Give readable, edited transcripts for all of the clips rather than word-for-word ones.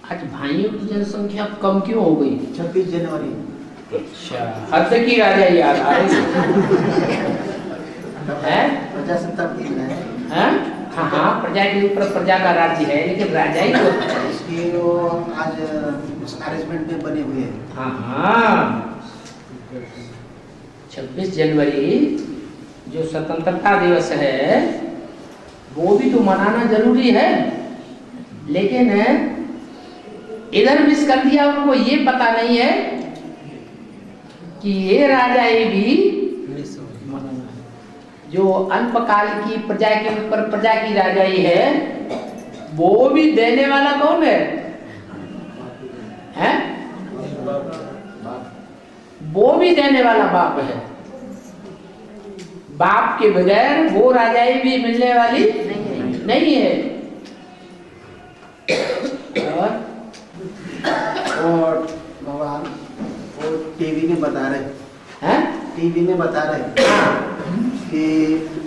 आज भाइयों की जनसंख्या कम क्यों हो गई? 26 जनवरी। अच्छा, हद की राजा याद आ रही है? प्रजासत्ताक दिन है। हाँ हाँ, प्रजा के ऊपर प्रजा का राज्य है, लेकिन राजा ही तो इसकी वो आज उस अरेंजमेंट में बने हुए हैं। हाँ हाँ, 26 जनवरी जो स्वतंत्रता दिवस है वो भी तो मनाना जरूरी है, लेकिन इधर मिस कर दिया। उनको ये पता नहीं है कि ये राजाई भी जो अल्पकाल की प्रजा के ऊपर प्रजा की राजाई है, वो भी देने वाला कौन है? हैं? वो भी देने वाला बाप है। बाप के बगैर वो राजाई भी मिलने वाली नहीं है। और भगवान वो टीवी में बता रहे हैं? टीवी में बता रहे कि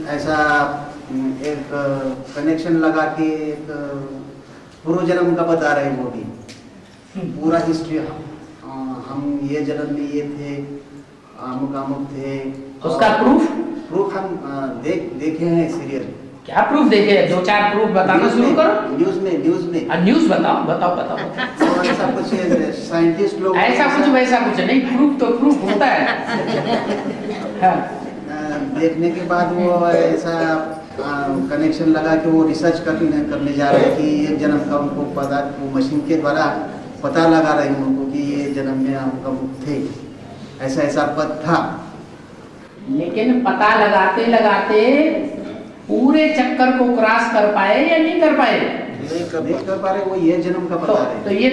ऐसा एक कनेक्शन लगा के एक पूर्व जन्म का बता रहे हैं। वो भी पूरा हिस्ट्री, हम ये जन्म में ये थे, अमुक थे। उसका प्रूफ हम देखे हैं सीरियल। क्या प्रूफ देखे? 2-4 प्रूफ बताना शुरू करो। न्यूज में न्यूज बताओ। तो ऐसा कुछ साइंटिस्ट लोग ऐसा कुछ वैसा कुछ नहीं, प्रूफ तो प्रूफ होता है। हाँ। देखने के बाद वो ऐसा कनेक्शन लगा कि वो रिसर्च करने जा रहे हैं कि ये जन्म का उनको पता, वो मशीन के द्वारा पता लगा रहे हैं उनको कि ये जन्म में उनका थे, ऐसा पद था। लेकिन पता लगाते लगाते पूरे चक्कर को क्रॉस कर पाए या नहीं कर पाए? नहीं कर पा रहे। वो ये जन्म का बता रहे हैं। तो ये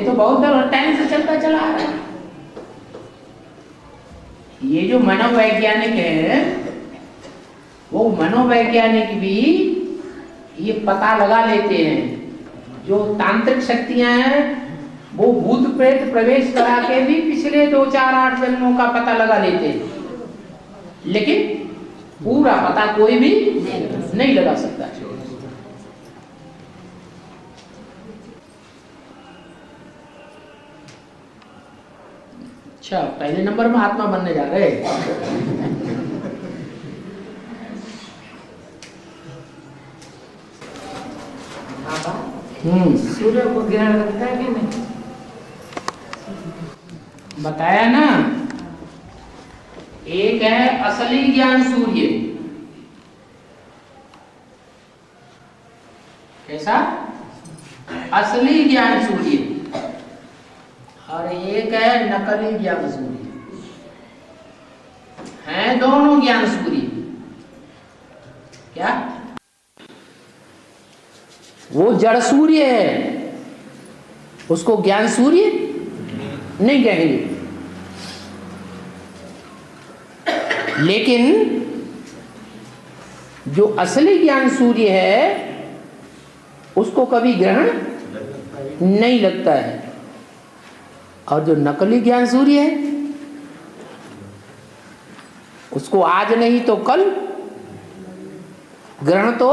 तो बहुत टाइम से चलता चला आ रहा है। ये जो मनोवैज्ञानिक है, वो मनोवैज्ञानिक भी ये पता लगा लेते हैं। जो तांत्रिक शक्तियां हैं वो भूत प्रेत प्रवेश करा के भी पिछले 2-4-8 जन्मों का पता लगा लेते हैं, लेकिन पूरा पता कोई भी नहीं लगा सकता। अच्छा, पहले नंबर में आत्मा बनने जा रहे हैं। सूर्य को ग्रहण लगता है कि नहीं? बताया ना, एक है असली ज्ञान सूर्य। कैसा? असली ज्ञान सूर्य। और एक है नकली ज्ञान सूर्य। हैं दोनों ज्ञान सूर्य। क्या? वो जड़ सूर्य है, उसको ज्ञान सूर्य नहीं कहेंगे। लेकिन जो असली ज्ञान सूर्य है उसको कभी ग्रहण नहीं लगता है। और जो नकली ज्ञान सूर्य है उसको आज नहीं तो कल ग्रहण तो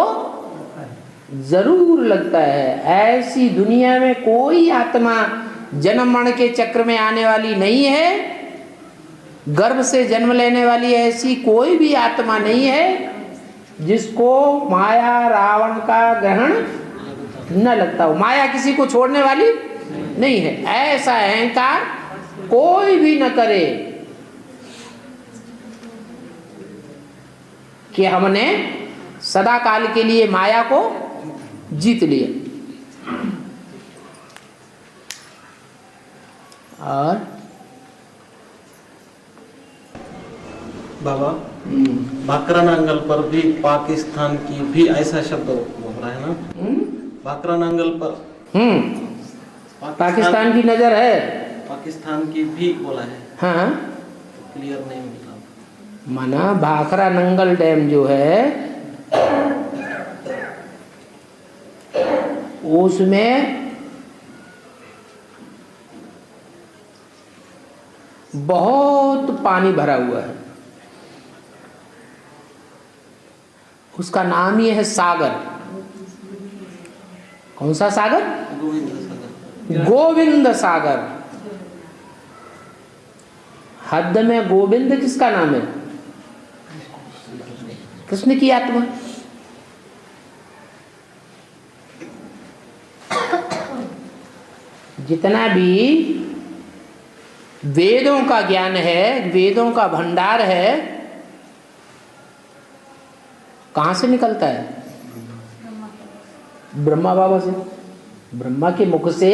जरूर लगता है। ऐसी दुनिया में कोई आत्मा जन्म मरण के चक्र में आने वाली नहीं है, गर्भ से जन्म लेने वाली ऐसी कोई भी आत्मा नहीं है जिसको माया रावण का ग्रहण न लगता हो। माया किसी को छोड़ने वाली नहीं है। ऐसा अहंकार कोई भी न करे कि हमने सदा काल के लिए माया को जीत लिया। और बाबा, भाकरा नांगल पर भी पाकिस्तान की भी ऐसा शब्द बोल रहा है ना? भाकरा नांगल पर पाकिस्तान की नजर है, पाकिस्तान की भी बोला है। हाँ, तो क्लियर नहीं मिला। माना भाखरा नंगल डैम जो है उसमें बहुत पानी भरा हुआ है। उसका नाम ही है सागर। कौन सा सागर? गोविंद गोविंद सागर। हद में गोविंद किसका नाम है? कृष्ण की आत्मा। जितना भी वेदों का ज्ञान है, वेदों का भंडार है, कहां से निकलता है? ब्रह्मा बाबा से। ब्रह्मा के मुख से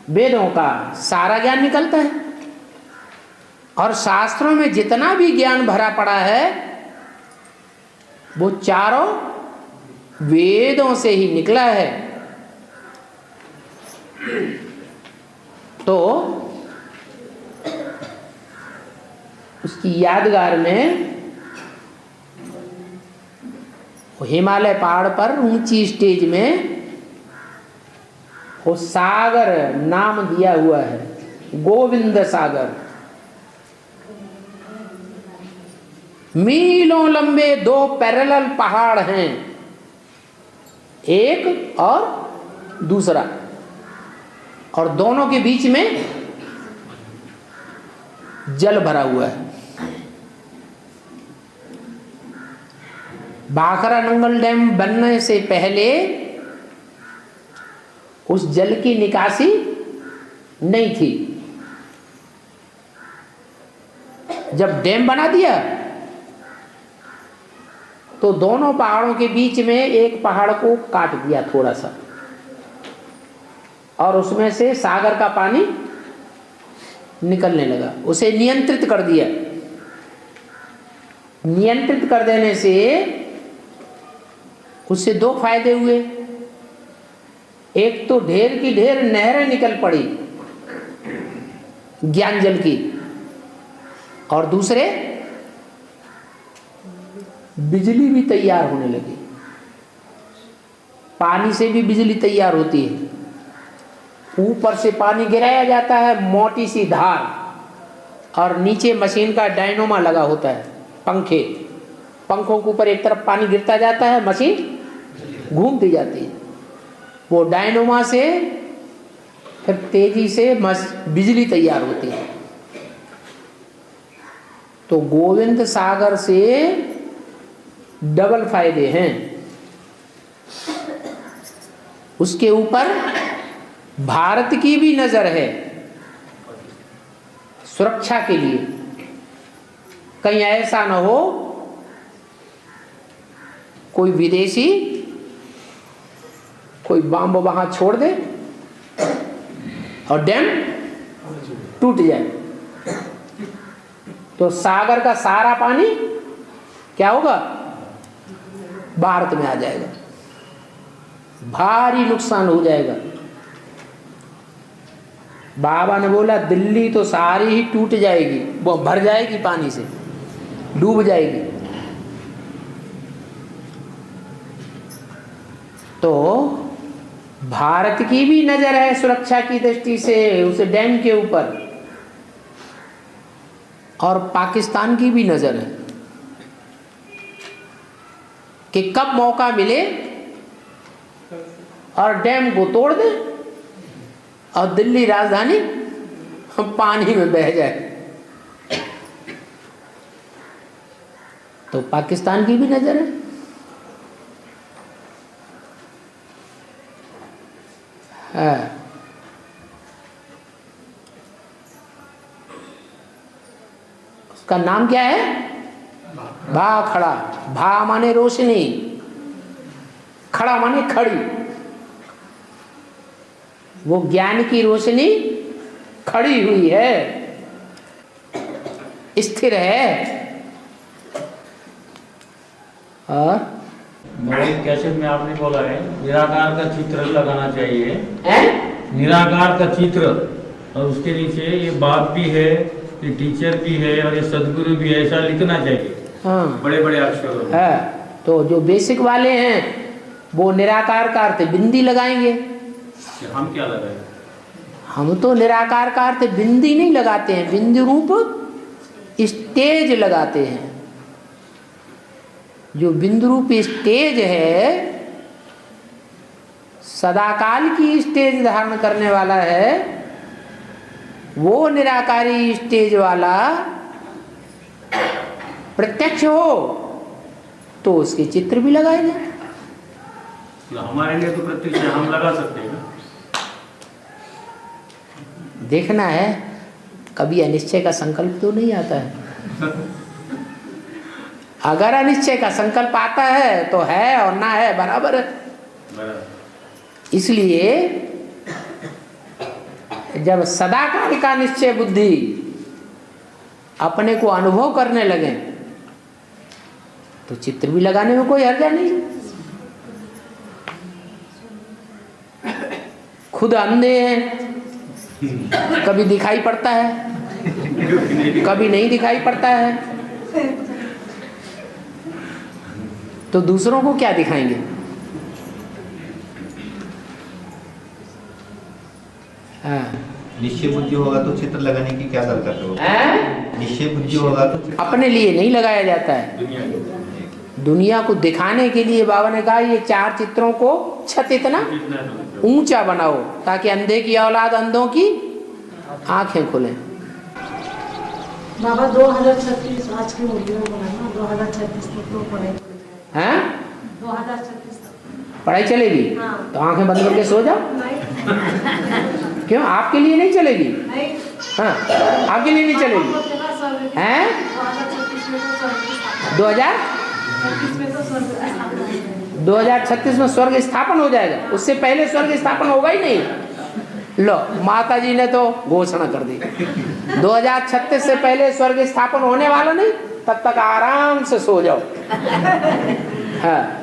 वेदों का सारा ज्ञान निकलता है। और शास्त्रों में जितना भी ज्ञान भरा पड़ा है वो चारों वेदों से ही निकला है। तो उसकी यादगार में हिमालय पहाड़ पर ऊंची स्टेज में वो सागर नाम दिया हुआ है, गोविंद सागर। मीलों लंबे 2 पैरेलल पहाड़ हैं, एक और दूसरा, और दोनों के बीच में जल भरा हुआ है। भाखरा नंगल डैम बनने से पहले उस जल की निकासी नहीं थी। जब डैम बना दिया तो दोनों पहाड़ों के बीच में एक पहाड़ को काट दिया थोड़ा सा, और उसमें से सागर का पानी निकलने लगा। उसे नियंत्रित कर दिया। नियंत्रित कर देने से उससे 2 फायदे हुए। एक तो ढेर की ढेर नहरें निकल पड़ी ज्ञान जल की, और दूसरे बिजली भी तैयार होने लगी। पानी से भी बिजली तैयार होती है। ऊपर से पानी गिराया जाता है मोटी सी धार, और नीचे मशीन का डायनोमा लगा होता है, पंखों के ऊपर एक तरफ पानी गिरता जाता है, मशीन घूमती जाती है। वो डायनोमा से फिर तेजी से बिजली तैयार होती है। तो गोविंद सागर से डबल फायदे हैं। उसके ऊपर भारत की भी नजर है सुरक्षा के लिए। कहीं ऐसा न हो कोई विदेशी कोई बम वहां छोड़ दे और डैम टूट जाए, तो सागर का सारा पानी क्या होगा? भारत में आ जाएगा, भारी नुकसान हो जाएगा। बाबा ने बोला दिल्ली तो सारी ही टूट जाएगी, वो भर जाएगी, पानी से डूब जाएगी। तो भारत की भी नजर है सुरक्षा की दृष्टि से उस डैम के ऊपर, और पाकिस्तान की भी नजर है कि कब मौका मिले और डैम को तोड़ दे और दिल्ली राजधानी पानी में बह जाए। तो पाकिस्तान की भी नजर है। उसका नाम क्या है? भाखड़ा। भा माने रोशनी, खड़ा माने खड़ी। वो ज्ञान की रोशनी खड़ी हुई है, स्थिर है। और कैसेट में आपने बोला है निराकार का चित्र लगाना चाहिए, है? निराकार का चित्र, और उसके नीचे ये बाप भी है, ये टीचर भी है, और ये सदगुरु भी है, ऐसा लिखना चाहिए। हाँ, बड़े बड़े अक्षरों में। है। तो जो बेसिक वाले हैं वो निराकार का अर्थ बिंदी लगाएंगे। हम क्या लगाए? हम तो निराकार का अर्थ बिंदी नहीं लगाते हैं, बिंदु रूप स्टेज लगाते हैं। जो बिंदु रूप स्टेज है सदाकाल की स्टेज धारण करने वाला है, वो निराकारी स्टेज वाला प्रत्यक्ष हो तो उसके चित्र भी लगाए जाए। हमारे लिए तो प्रत्यक्ष हम लगा सकते हैं ना। देखना है कभी अनिश्चय का संकल्प तो नहीं आता है। अगर अनिश्चय का संकल्प आता है तो है, और ना है बराबर है। इसलिए जब सदाकाल का निश्चय बुद्धि अपने को अनुभव करने लगे तो चित्र भी लगाने में कोई हर्जा नहीं। खुद अंधे हैं, कभी दिखाई पड़ता है, कभी नहीं दिखाई पड़ता है, तो दूसरों को क्या दिखाएंगे? हाँ। निश्चय बुद्धि होगा तो चित्र लगाने की क्या दरकार है? निश्चय बुद्धि होगा तो अपने लिए नहीं लगाया जाता है, दुनिया को दिखाने के लिए। बाबा ने कहा ये 4 चित्रों को छत इतना ऊंचा बनाओ ताकि अंधे की औलाद अंधों की आंखें खुले। बाबा 2036 आज की मूर्ति में बनाना, 2036 तक तो पढ़ाई हैं? 2036 पढ़ाई चलेगी? हाँ। तो आंखें बंद करके सो जाओ। क्यों? आपके लिए नहीं चलेगी? नहीं। हाँ, आपके लिए नहीं चलेगी हैं? 2036 में स्वर्ग स्थापन हो जाएगा। उससे पहले स्वर्ग स्थापन होगा ही नहीं। लो, माता जी ने तो घोषणा कर दी 2036 से पहले स्वर्ग स्थापन होने वाला नहीं, तब तक आराम से सो जाओ। हाँ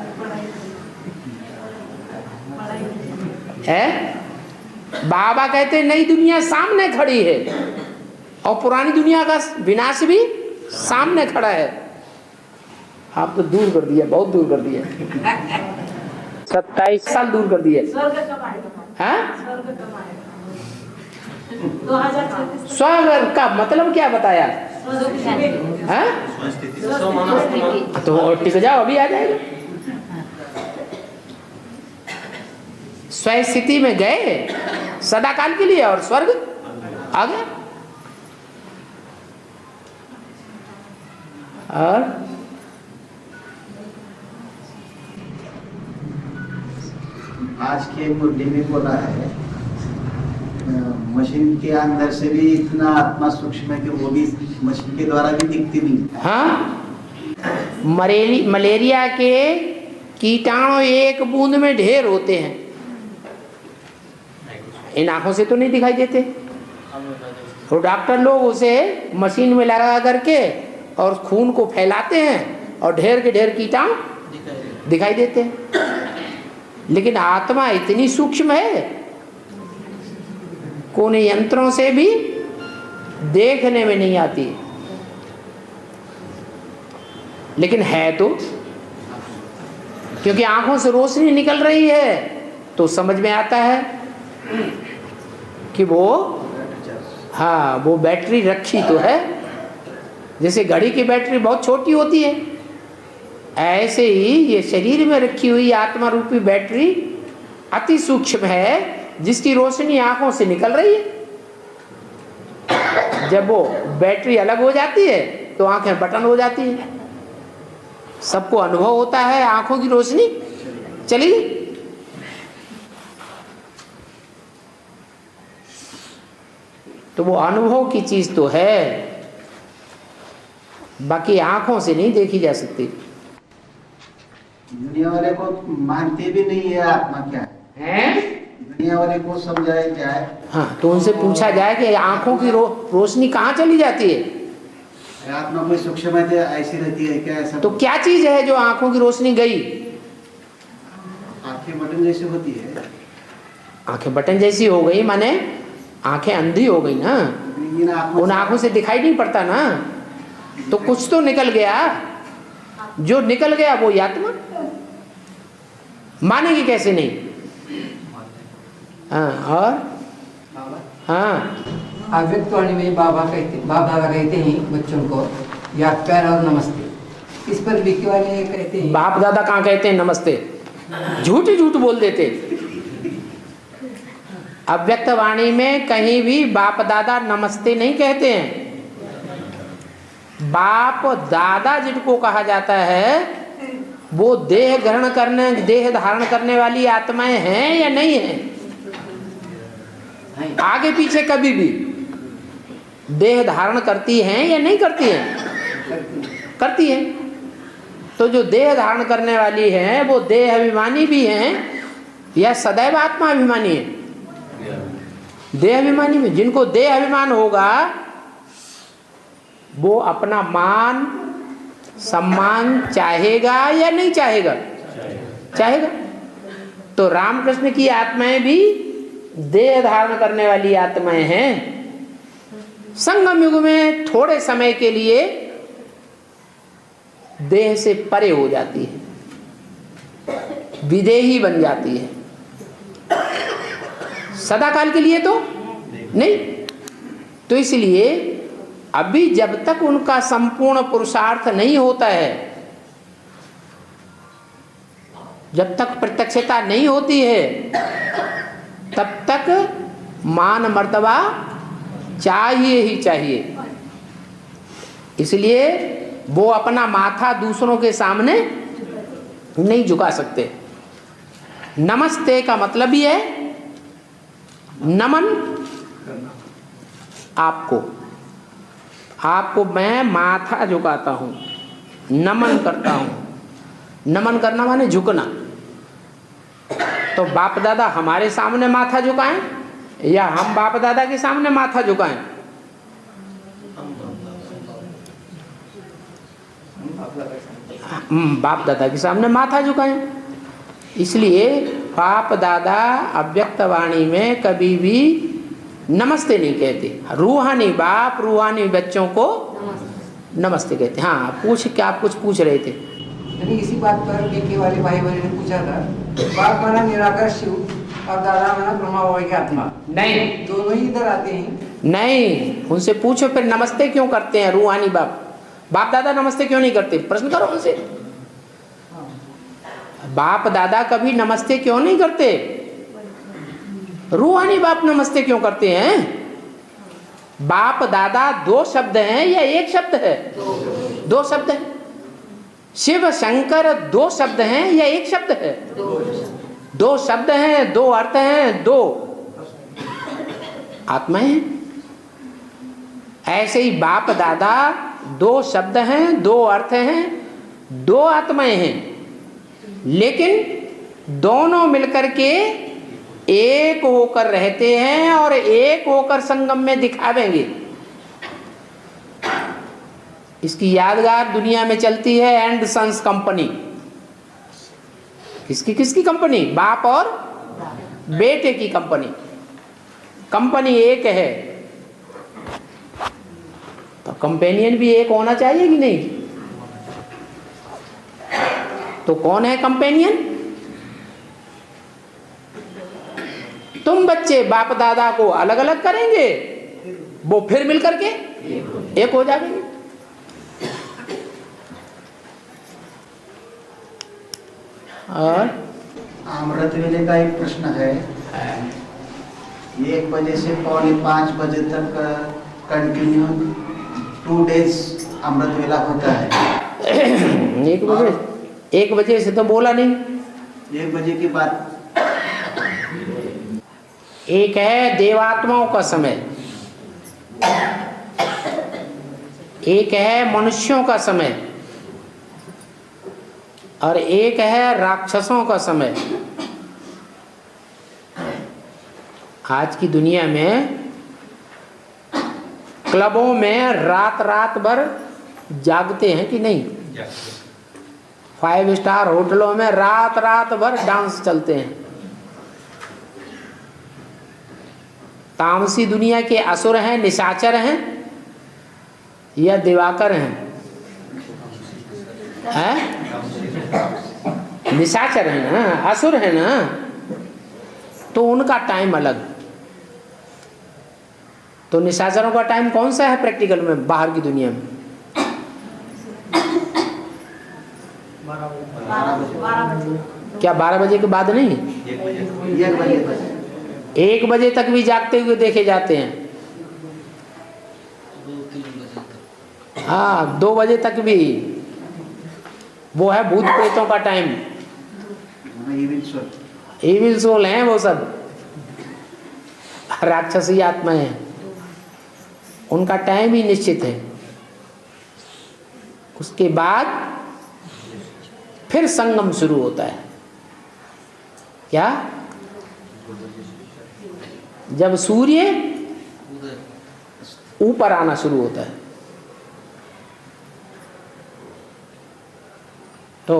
है? बाबा कहते नई दुनिया सामने खड़ी है और पुरानी दुनिया का विनाश भी सामने खड़ा है। आप तो दूर कर दिया, बहुत दूर कर दिया। 27 साल दूर कर दिया। स्वर्ग कब आएगा? हाँ? स्वर्ग कब आएगा? 2036 स्वर्ग का मतलब क्या बताया? हाँ? तो टिक जाओ, अभी आ जाएगा। स्वस्थिति में गए सदाकाल के लिए और स्वर्ग आ गया। और आज के मुद्दे में बोला है मशीन के अंदर से भी इतना आत्मा सूक्ष्म है कि वो भी मशीन के द्वारा भी दिखती नहीं। हाँ, मलेरिया के कीटाणु एक बूंद में ढेर होते हैं, इन आंखों से तो नहीं दिखाई देते। तो डॉक्टर लोग उसे मशीन में लगा करके और खून को फैलाते हैं और ढेर के ढेर कीटाणु दिखाई देते हैं। लेकिन आत्मा इतनी सूक्ष्म है कोई यंत्रों से भी देखने में नहीं आती, लेकिन है तो, क्योंकि आंखों से रोशनी निकल रही है तो समझ में आता है कि वो, हाँ, वो बैटरी रखी तो है। जैसे घड़ी की बैटरी बहुत छोटी होती है, ऐसे ही ये शरीर में रखी हुई आत्मा रूपी बैटरी अति सूक्ष्म है, जिसकी रोशनी आंखों से निकल रही है। जब वो बैटरी अलग हो जाती है तो आंखें बटन हो जाती है। सबको अनुभव होता है आंखों की रोशनी चली गई। तो वो अनुभव की चीज तो है, बाकी आंखों से नहीं देखी जा सकती। दुनिया वाले को मानते भी नहीं है आत्मा क्या है, दुनिया वाले को समझाया जाए। हाँ, तो उनसे पूछा जाए कि आंखों की रोशनी कहाँ चली जाती है? आत्मा कोई सूक्ष्म है ऐसी रहती है क्या? ऐसा तो क्या चीज है जो आंखों की रोशनी गई? आंखें बटन जैसी होती है। आंखें बटन जैसी हो गई माने आंखें अंधी हो गई ना, उन आंखों से दिखाई नहीं पड़ता ना, तो कुछ तो निकल गया। जो निकल गया वो आत्मा मानेगी कैसे नहीं? हाँ, और हाँ, अव्यक्तवाणी में बाबा दादा कहते हैं बच्चों को याद प्यार और नमस्ते। इस पर विक्की वाले कहते हैं, बाप दादा कहाँ कहते हैं नमस्ते? झूठ ही झूठ बोल देते। अव्यक्त वाणी में कहीं भी बाप दादा नमस्ते नहीं कहते हैं। बाप दादा जिनको कहा जाता है वो देह ग्रहण करने, देह धारण करने वाली आत्माएं हैं या नहीं है? आगे पीछे कभी भी देह धारण करती हैं या नहीं करती हैं? करती हैं। तो जो देह धारण करने वाली है वो देह अभिमानी भी हैं या सदैव आत्मा अभिमानी है? देह अभिमानी में। जिनको देह अभिमान होगा वो अपना मान सम्मान चाहेगा या नहीं चाहेगा? चाहेगा। तो रामकृष्ण की आत्माएं भी देह धारण करने वाली आत्माएं हैं। संगम युग में थोड़े समय के लिए देह से परे हो जाती है, विदेही बन जाती है। सदा काल के लिए तो नहीं। तो इसलिए अभी जब तक उनका संपूर्ण पुरुषार्थ नहीं होता है, जब तक प्रत्यक्षता नहीं होती है, तब तक मान मर्तबा चाहिए ही चाहिए। इसलिए वो अपना माथा दूसरों के सामने नहीं झुका सकते। नमस्ते का मतलब ही है नमन। आपको मैं माथा झुकाता हूं, नमन करता हूं। नमन करना माने झुकना। तो बाप दादा हमारे सामने माथा झुकाएं या हम बाप दादा के सामने माथा झुकाएं? बाप दादा के सामने माथा झुकाएं। इसलिए बाप दादा अव्यक्त वाणी में कभी भी नमस्ते नहीं कहते। रूहानी बाप रूहानी बच्चों को नमस्ते कहते। हाँ, क्या आप कुछ पूछ रहे थे? इसी बात पर के वाले भाई बहन ने पूछा था, बाप माना निराकार शिव और दादा माना ब्रह्मा बाबा की आत्मा। नहीं, दोनों ही इधर आते हैं। नहीं, उनसे पूछो फिर नमस्ते क्यों करते हैं रूहानी बाप? बाप दादा नमस्ते क्यों नहीं करते? प्रश्न करो उनसे। बाप दादा कभी नमस्ते क्यों नहीं करते? रूहानी बाप नमस्ते क्यों करते हैं? बाप दादा दो शब्द हैं या एक शब्द है? दो शब्द है। शिव शंकर दो शब्द हैं या एक शब्द है? दो शब्द हैं, दो अर्थ हैं, दो आत्माएं हैं। ऐसे ही बाप दादा दो शब्द हैं, दो अर्थ हैं, दो आत्माएं हैं, लेकिन दोनों मिलकर के एक होकर रहते हैं और एक होकर संगम में दिखावेंगे। इसकी यादगार दुनिया में चलती है एंड सन्स कंपनी। किसकी कंपनी? बाप और बेटे की कंपनी। कंपनी एक है तो कंपेनियन भी एक होना चाहिए कि नहीं? तो कौन है कंपेनियन? तुम बच्चे बाप दादा को अलग अलग करेंगे, वो फिर मिलकर के एक हो जाएंगे। और अमृत वेले का एक प्रश्न है। 1 बजे से पौने 5 बजे तक कंटिन्यू 2 डेज अमृत वेला होता है। 1 बजे से तो बोला नहीं। 1 बजे के बाद एक है देवात्माओं का समय, एक है मनुष्यों का समय और एक है राक्षसों का समय। आज की दुनिया में क्लबों में रात भर जागते हैं कि नहीं? 5 स्टार होटलों में रात भर डांस चलते हैं। तामसी दुनिया के असुर हैं, निशाचर हैं या दिवाकर हैं? निशाचर है ना, असुर है ना, तो उनका टाइम अलग। तो निशाचरों का टाइम कौन सा है प्रैक्टिकल में बाहर की दुनिया में? 12 बजे। क्या 12 बजे के बाद नहीं? 1 बजे 1 बजे तक भी जागते हुए देखे जाते हैं। 2-3 बजे तक। हाँ, 2 बजे तक भी। वो है भूत प्रेतों का टाइम। इविल सोल हैं वो सब, राक्षसी आत्मा है, उनका टाइम ही निश्चित है। उसके बाद फिर संगम शुरू होता है। क्या? जब सूर्य ऊपर आना शुरू होता है तो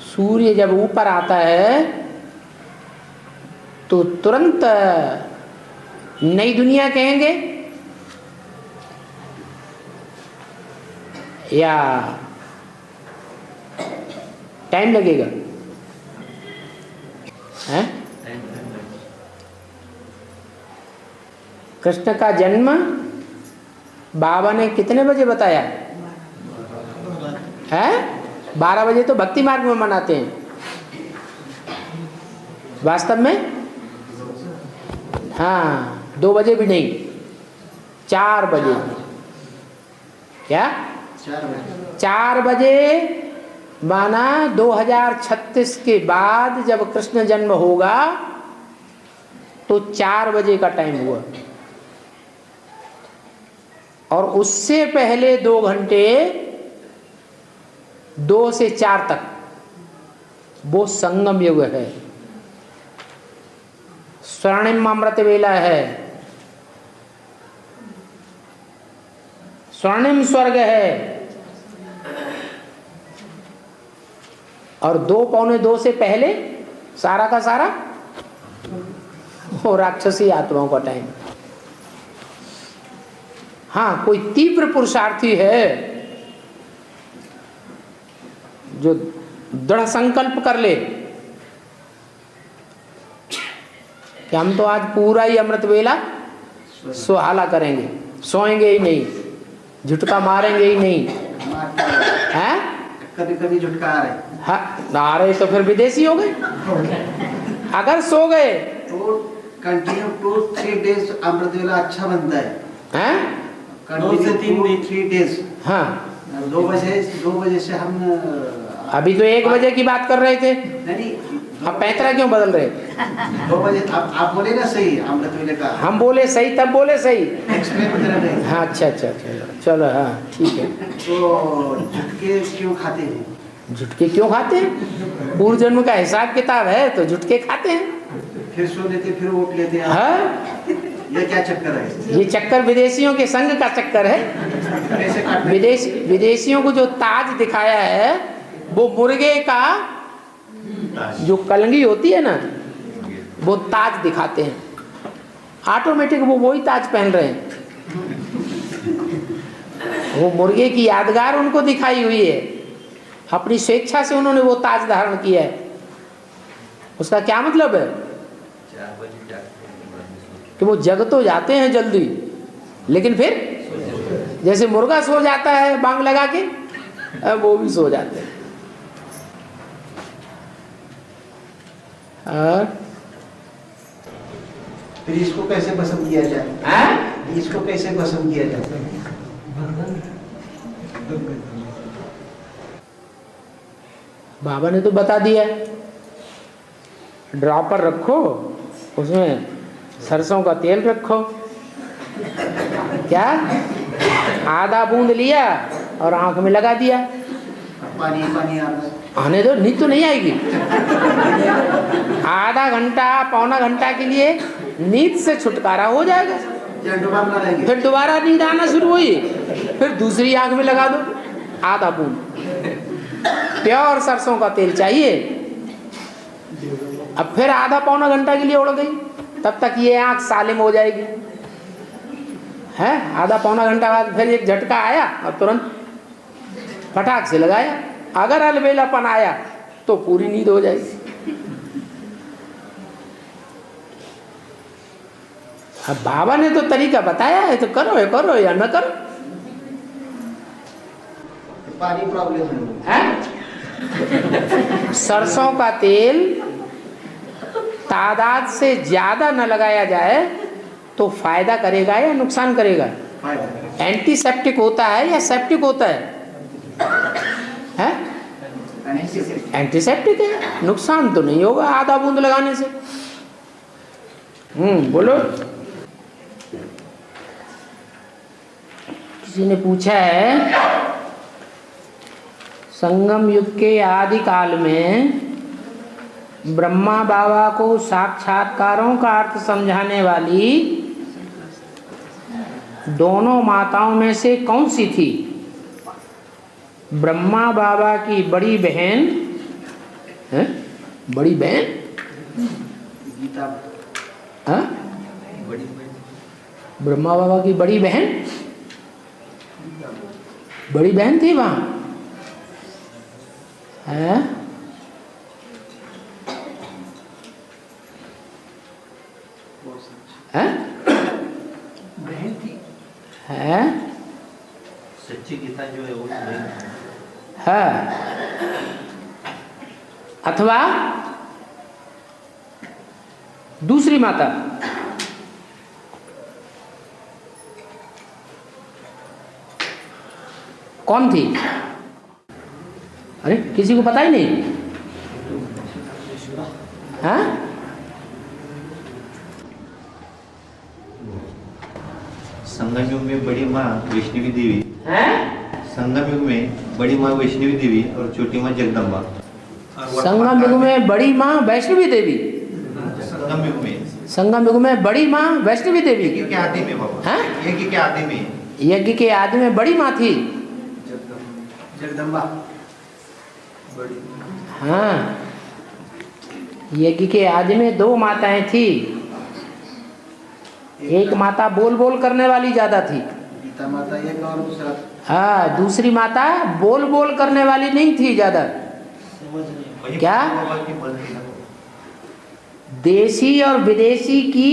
सूर्य जब ऊपर आता है तो तुरंत नई दुनिया कहेंगे या टाइम लगेगा? हैं? कृष्ण का जन्म बाबा ने कितने बजे बताया है? 12 बजे तो भक्ति मार्ग में मनाते हैं। वास्तव में हाँ, 2 बजे भी नहीं, 4 बजे। क्या? 4 बजे माना 2036 के बाद जब कृष्ण जन्म होगा तो 4 बजे का टाइम हुआ। और उससे पहले 2 घंटे 2 से 4 तक वो संगम युग है, स्वर्णिम अमृत वेला है, स्वर्णिम स्वर्ग है। और 2 पौने 2 से पहले सारा का सारा वो राक्षसी आत्माओं का टाइम। हाँ, कोई तीव्र पुरुषार्थी है जो दृढ़ संकल्प कर ले कि हम तो आज पूरा ही अमृत वेला सुहाला करेंगे, सोएंगे ही नहीं, झुटका मारेंगे ही नहीं। हैं? कभी कभी झुटका आ रहे। हाँ, आ रहे तो फिर विदेशी हो गए। अगर सो गए तो कंटिन्यू 2-3 डेज अमृत वेला अच्छा बनता है। हैं? 2 से 3 दिन। 3 डेज। हाँ, 2 बजे से हम अभी तो 1 बजे की बात कर रहे थे, नहीं, अब 35 क्यों बदल रहे? 2 बजे आप बोले ना सही अमृत वेले का। हम बोले सही तब बोले सही। एक्सप्लेन कर रहे हैं। हाँ, अच्छा, चलो हाँ ठीक है। तो झुटके क्यों खाते हैं? झुटके क्यों खाते हैं? पूर्व जन्म का हिसाब किताब है तो झुटके खाते हैं। फिर सो लेते फिर उठ लेते हैं। हाँ, ये क्या चक्कर है? ये चक्कर विदेशियों के संग का चक्कर है। कैसे काटते? विदेशियों को जो ताज दिखाया है वो मुर्गे का जो कलंगी होती है ना, वो ताज दिखाते हैं। ऑटोमेटिक वो वही ताज पहन रहे हैं। वो मुर्गे की यादगार उनको दिखाई हुई है, अपनी स्वेच्छा से उन्होंने वो ताज धारण किया है। उसका क्या मतलब है कि वो जग तो जाते हैं जल्दी, लेकिन फिर जैसे मुर्गा सो जाता है बांग लगा के, वो भी सो जाते हैं। फिर इसको कैसे पसंद किया जाए? इसको कैसे पसंद किया जाए? बाबा ने तो बता दिया, ड्रॉपर रखो, उसमें सरसों का तेल रखो। क्या? आधा बूंद लिया और आंख में लगा दिया। पानी पानी आ रहा है। आने दो, नींद तो नहीं आएगी। आधा घंटा पौना घंटा के लिए नींद से छुटकारा हो जाएगा। फिर दोबारा नींद आना शुरू हुई, फिर दूसरी आंख में लगा दो आधा बूंद। प्योर सरसों का तेल चाहिए। अब फिर आधा पौना घंटा के लिए उड़ गई, तब तक ये आंख सालिम हो जाएगी। है आधा पौना घंटा बाद फिर एक झटका आया और तुरंत फटाक से लगाया। अगर अलबेलापन आया तो पूरी नींद हो जाएगी। अब बाबा ने तो तरीका बताया है, तो करो या न करो। पानी प्रॉब्लम है। सरसों का तेल तादाद से ज्यादा न लगाया जाए तो फायदा करेगा या नुकसान करेगा? एंटीसेप्टिक होता है या सेप्टिक होता है? एंटीसेप्टिक है, नुकसान तो नहीं होगा आधा बूंद लगाने से। बोलो। किसी ने पूछा है संगम युग के आदि काल में ब्रह्मा बाबा को साक्षात्कारों का अर्थ समझाने वाली दोनों माताओं में से कौन सी थी? ब्रह्मा बाबा की बड़ी बहन है? बड़ी बहन गीता है? ब्रह्मा बाबा की बड़ी बहन थी वहां है? है? बहन थी है? सच्ची गीता जो है वो है अथवा दूसरी माता? कौन थी? अरे किसी को पता ही नहीं है? संगम युग में बड़ी माँ वैष्णवी देवी, हैं? संगम युग में बड़ी माँ वैष्णवी देवी और छोटी माँ जगदम्बा। संगम युग में बड़ी माँ वैष्णवी देवी, संगम युग में बड़ी माँ वैष्णवी देवी यज्ञ के आदि में बाबा, हैं? यज्ञ के आदि में, यज्ञ के आदि में बड़ी माँ थी। जगदम्बा हाँ, यज्ञ के आदि में दो माताएं थी। एक माता बोल बोल करने वाली ज्यादा थी, गीता माता एक और दूसरा। हाँ, दूसरी माता बोल बोल करने वाली नहीं थी ज्यादा। वही क्या? बाबा की बहन। देशी और विदेशी की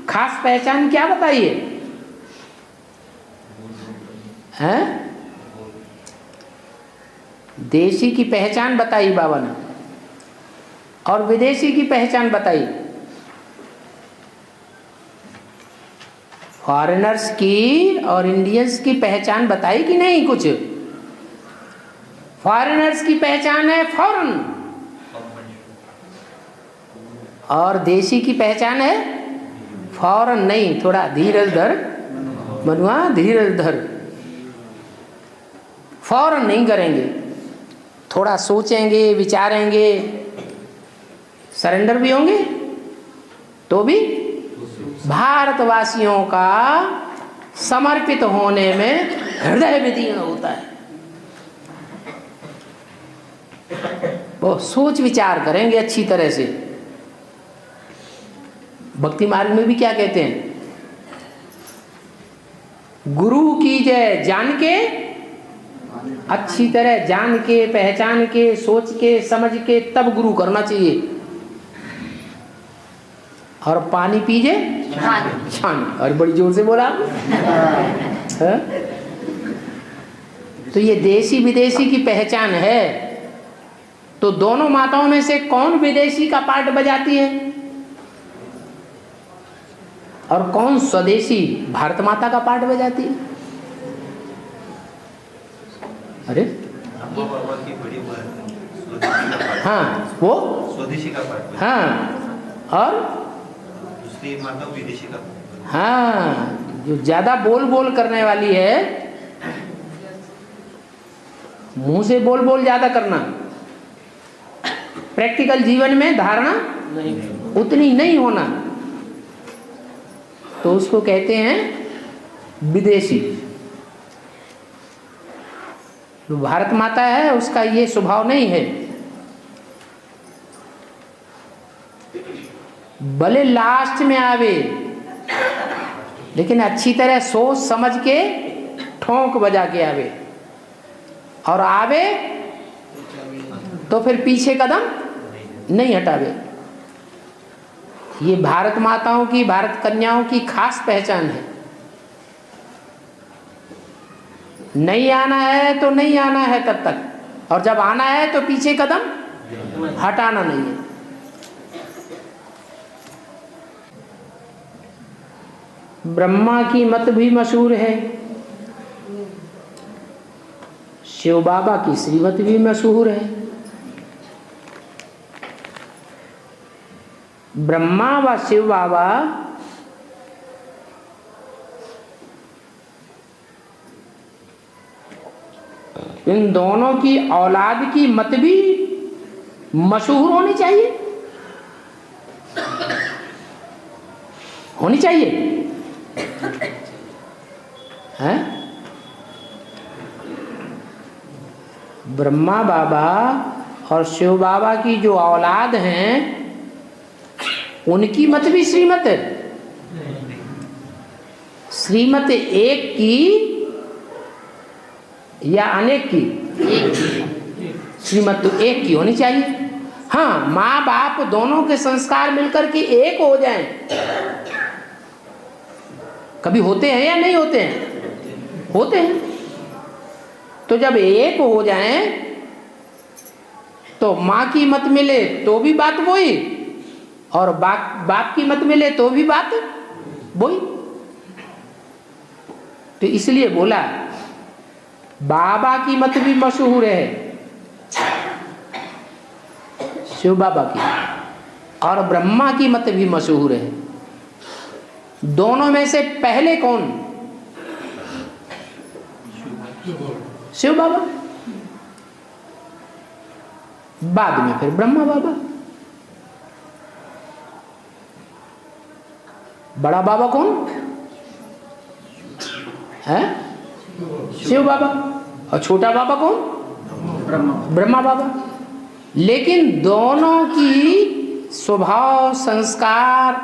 खास पहचान क्या बताइए? हैं? देशी की पहचान बताई बाबा ने और विदेशी की पहचान बताई। फॉरेनर्स की और इंडियंस की पहचान बताई कि नहीं? कुछ फॉरेनर्स की पहचान है फॉरेन और देशी की पहचान है फॉरेन नहीं। थोड़ा धीरज धर मनुआ, धीरज धर। फौरन नहीं करेंगे, थोड़ा सोचेंगे, विचारेंगे, सरेंडर भी होंगे तो भी भारतवासियों का समर्पित होने में हृदय विदीर्ण होता है। वो सोच विचार करेंगे अच्छी तरह से। भक्ति मार्ग में भी क्या कहते हैं? गुरु की जय जान के, अच्छी तरह जान के, पहचान के, सोच के, समझ के तब गुरु करना चाहिए। और पानी पीजे छान। और बड़ी जोर से बोला है? तो ये देशी विदेशी की पहचान है। तो दोनों माताओं में से कौन विदेशी का पार्ट बजाती है और कौन स्वदेशी भारत माता का पार्ट बजाती है? अरे बाबा की बड़ी बहन, हाँ, वो स्वदेशी का पार्ट, हाँ, और दूसरी माता विदेशी का। हाँ, जो ज्यादा बोल बोल करने वाली है, मुंह से बोल बोल ज्यादा करना, प्रैक्टिकल जीवन में धारणा उतनी नहीं होना, तो उसको कहते हैं विदेशी। जो भारत माता है उसका ये स्वभाव नहीं है। भले लास्ट में आवे लेकिन अच्छी तरह सोच समझ के ठोंक बजा के आवे, और आवे तो फिर पीछे कदम नहीं हटावे। ये भारत माताओं की, भारत कन्याओं की खास पहचान है। नहीं आना है तो नहीं आना है तब तक, और जब आना है तो पीछे कदम हटाना नहीं है। ब्रह्मा की मत भी मशहूर है, शिव बाबा की श्रीमत भी मशहूर है। ब्रह्मा व शिव बाबा इन दोनों की औलाद की मत भी मशहूर होनी चाहिए, होनी चाहिए, हैं? ब्रह्मा बाबा और शिव बाबा की जो औलाद हैं उनकी मत भी श्रीमत है। श्रीमत एक की या अनेक की? श्रीमत तो एक की होनी चाहिए। हाँ, माँ बाप दोनों के संस्कार मिलकर के एक हो जाएं, कभी होते हैं या नहीं होते हैं? होते हैं। तो जब एक हो जाएं तो माँ की मत मिले तो भी बात वही, और बाप की मत मिले तो भी बात वही। तो इसलिए बोला बाबा की मत भी मशहूर है, शिव बाबा की, और ब्रह्मा की मत भी मशहूर है। दोनों में से पहले कौन? शिव बाबा, बाद में फिर ब्रह्मा बाबा। बड़ा बाबा कौन है? शिव बाबा। और छोटा बाबा कौन? ब्रह्मा बाबा। लेकिन दोनों की स्वभाव, संस्कार,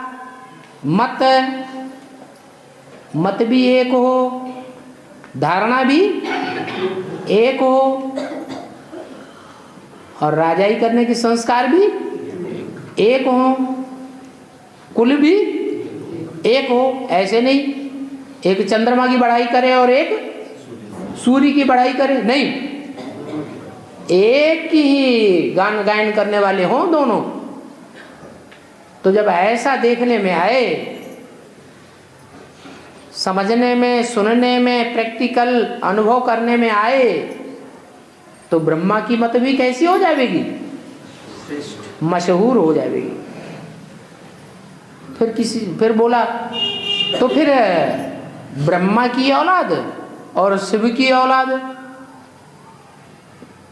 मत भी एक हो, धारणा भी एक हो, और राजाई करने के संस्कार भी एक हो, कुल भी एक हो। ऐसे नहीं एक चंद्रमा की बढ़ाई करे और एक सूर्य की बढ़ाई करे, नहीं, एक ही गान गायन करने वाले हों दोनों। तो जब ऐसा देखने में आए, समझने में, सुनने में, प्रैक्टिकल अनुभव करने में आए, तो ब्रह्मा की मत भी कैसी हो जाएगी? मशहूर हो जाएगी। फिर बोला तो फिर ब्रह्मा की औलाद और शिव की औलाद,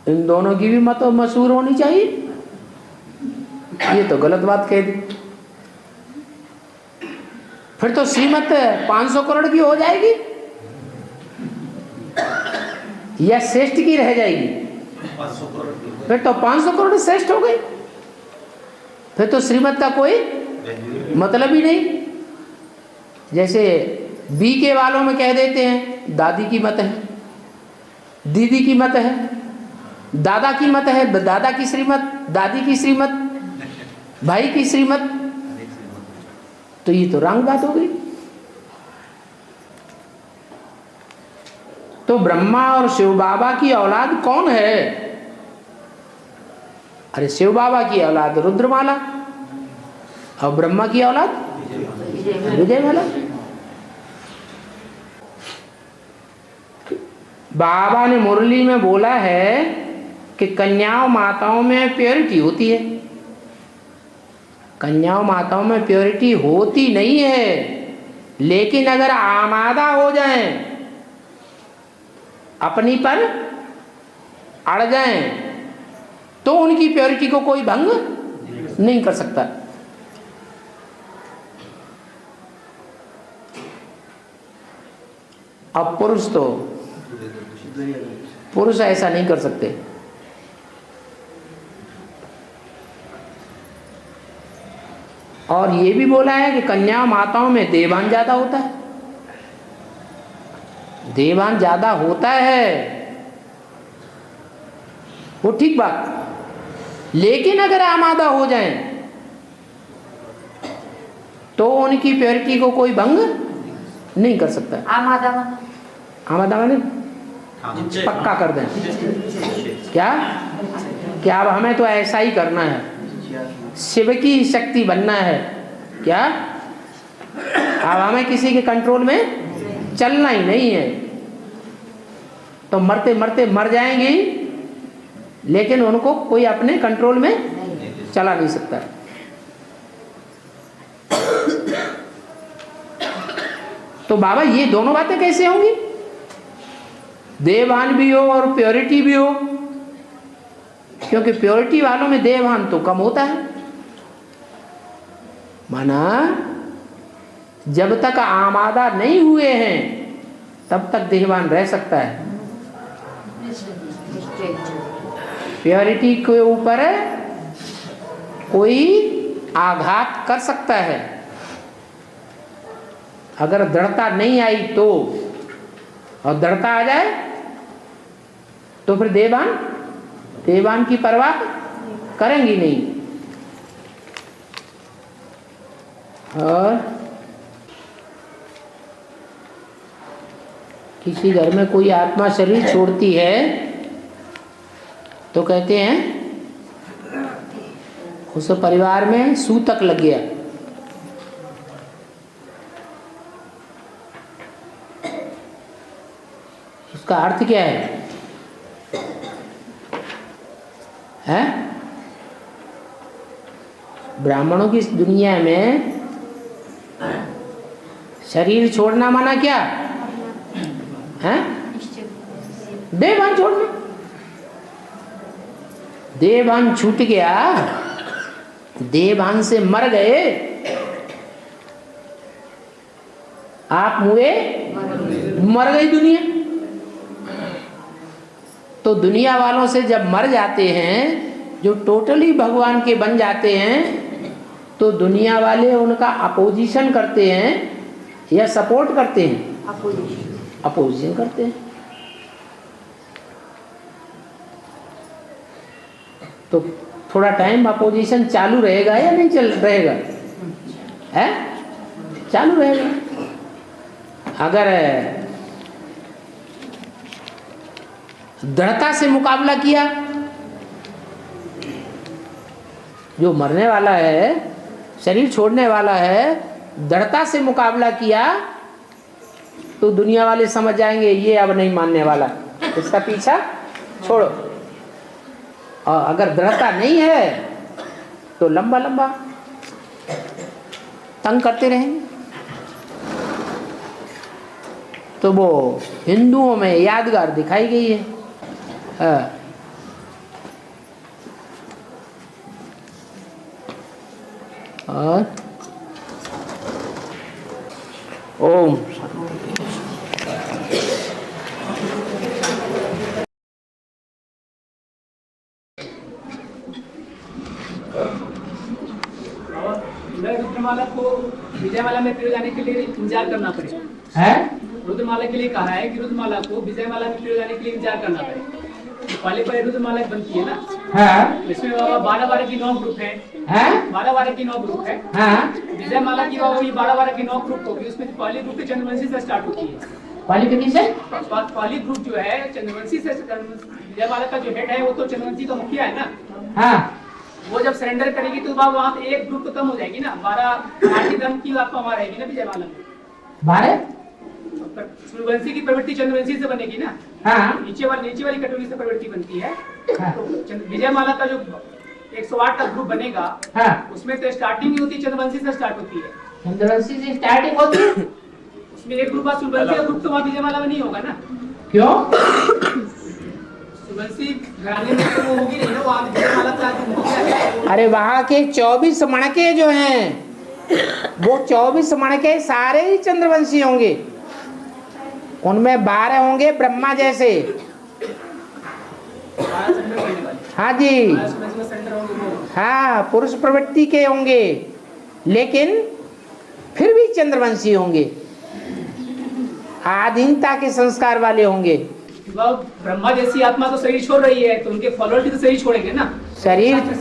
इन दोनों की भी मत मशहूर होनी चाहिए। ये तो गलत बात कह दी। फिर तो श्रीमत 500 करोड़ की हो जाएगी या श्रेष्ठ की रह जाएगी? फिर तो 500 करोड़ श्रेष्ठ हो गई, फिर तो श्रीमत का कोई मतलब ही नहीं। जैसे बीके वालों में कह देते हैं दादी की मत है, दीदी की मत है, दादा की मत है, दादा की श्रीमत, दादी की श्रीमत, भाई की श्रीमत, तो ये तो रंग बात हो गई। तो ब्रह्मा और शिव बाबा की औलाद कौन है? अरे शिव बाबा की औलाद रुद्रमाला और ब्रह्मा की औलाद विजयमाला। बाबा ने मुरली में बोला है कि कन्याओं माताओं में प्योरिटी होती है। कन्याओं माताओं में प्योरिटी होती नहीं है, लेकिन अगर आमादा हो जाएं, अपनी पर अड़ जाएं, तो उनकी प्योरिटी को कोई भंग नहीं कर सकता। अब पुरुष ऐसा नहीं कर सकते। और ये भी बोला है कि कन्या माताओं में देवान ज्यादा होता है, देवान ज्यादा होता है, वो ठीक बात। लेकिन अगर आमादा हो जाएं तो उनकी प्योरिटी को कोई भंग नहीं कर सकता। आमादा माने पक्का कर दें क्या? क्या अब हमें तो ऐसा ही करना है, शिव की शक्ति बनना है क्या? अब हमें किसी के कंट्रोल में चलना ही नहीं है, तो मरते मरते मर जाएंगे, लेकिन उनको कोई अपने कंट्रोल में चला नहीं सकता। तो बाबा ये दोनों बातें कैसे होंगी? देवभान भी हो और प्योरिटी भी हो, क्योंकि प्योरिटी वालों में देवभान तो कम होता है। माना जब तक आमादा नहीं हुए हैं तब तक देहवान रह सकता है। प्योरिटी के ऊपर कोई आघात कर सकता है, अगर दृढ़ता नहीं आई तो, और दृढ़ता आ जाए तो फिर देवान की परवाह करेंगी नहीं। और किसी घर में कोई आत्मा शरीर छोड़ती है तो कहते हैं उस परिवार में सूतक लग गया। इसका अर्थ क्या है? ब्राह्मणों की इस दुनिया में शरीर छोड़ना माना क्या है? देहभान छोड़ना। देहभान छूट गया, देहभान से मर गए, आप हुए मर गई दुनिया। तो दुनिया वालों से जब मर जाते हैं, जो टोटली भगवान के बन जाते हैं, तो दुनिया वाले उनका अपोजिशन करते हैं या सपोर्ट करते हैं? अपोजिशन करते हैं। तो थोड़ा टाइम अपोजिशन चालू रहेगा या नहीं चल रहेगा? है चालू रहेगा। अगर दृढ़ता से मुकाबला किया, जो मरने वाला है, शरीर छोड़ने वाला है, दृढ़ता से मुकाबला किया तो दुनिया वाले समझ जाएंगे ये अब नहीं मानने वाला, इसका पीछा छोड़ो। और अगर दृढ़ता नहीं है तो लंबा लंबा तंग करते रहेंगे। तो वो हिंदुओं में यादगार दिखाई गई है। और ओम रुद्रमाला को विजयमाला में प्रयोग जाने के लिए इंतजार करना पड़ेगा है। रुद्रमाला के लिए कहा है कि रुद्रमाला को विजयमाला में प्रयोग जाने के लिए इंतजार करना पड़ेगा। तो पहले रुद्रमाला बनती है ना, हाँ। इसमें बाबा 12 की 9 ग्रुप है, 12 की 9 ग्रुप है। विजयमाला की बाबा 12 की 9 ग्रुप होगी। उसमें पहली ग्रुप चंद्रवंशी से स्टार्ट होती है। पहली ग्रुप जो है चंद्रवंशी से, विजयमाला का जो हेड है वो तो चंद्रवंशी का मुखिया है ना। वो जब सरेंडर करेगी तो बाबा वहाँ पे एक ग्रुप तो कम हो जाएगी ना। 12 मराठी धर्म की आपको वहाँ रहेगी ना विजयमाला में। 12 सूर्यवंशी की प्रवृत्ति चंद्रवंशी से बनेगी ना। नीचे वाली कटोरी से प्रवृत्ति बनती है। तो विजयमाला का जो 108 का ग्रुप बनेगा, उसमें तो स्टार्टिंग ही होती है चंद्रवंशी से स्टार्ट होती है। चंद्रवंशी से स्टार्टिंग होती है। उसमें एक ग्रुप सूर्यवंशी का ग्रुप तो वहाँ विजयमाला में नहीं होगा ना। क्यों? सूर्यवंशी घराने में तो वो होगी नहीं ना, वहाँ विजयमाला का। अरे वहाँ के 24 मणके जो हैं, वो 24 मणके सारे ही चंद्रवंशी होंगे। उनमें 12 होंगे ब्रह्मा जैसे। हाँ जी, हाँ पुरुष प्रवृत्ति के होंगे, लेकिन फिर भी चंद्रवंशी होंगे, आधीनता के संस्कार वाले होंगे। ब्रह्मा जैसी आत्मा तो शरीर छोड़ रही है, तो उनके फॉलोअर भी तो शरीर छोड़ेंगे ना।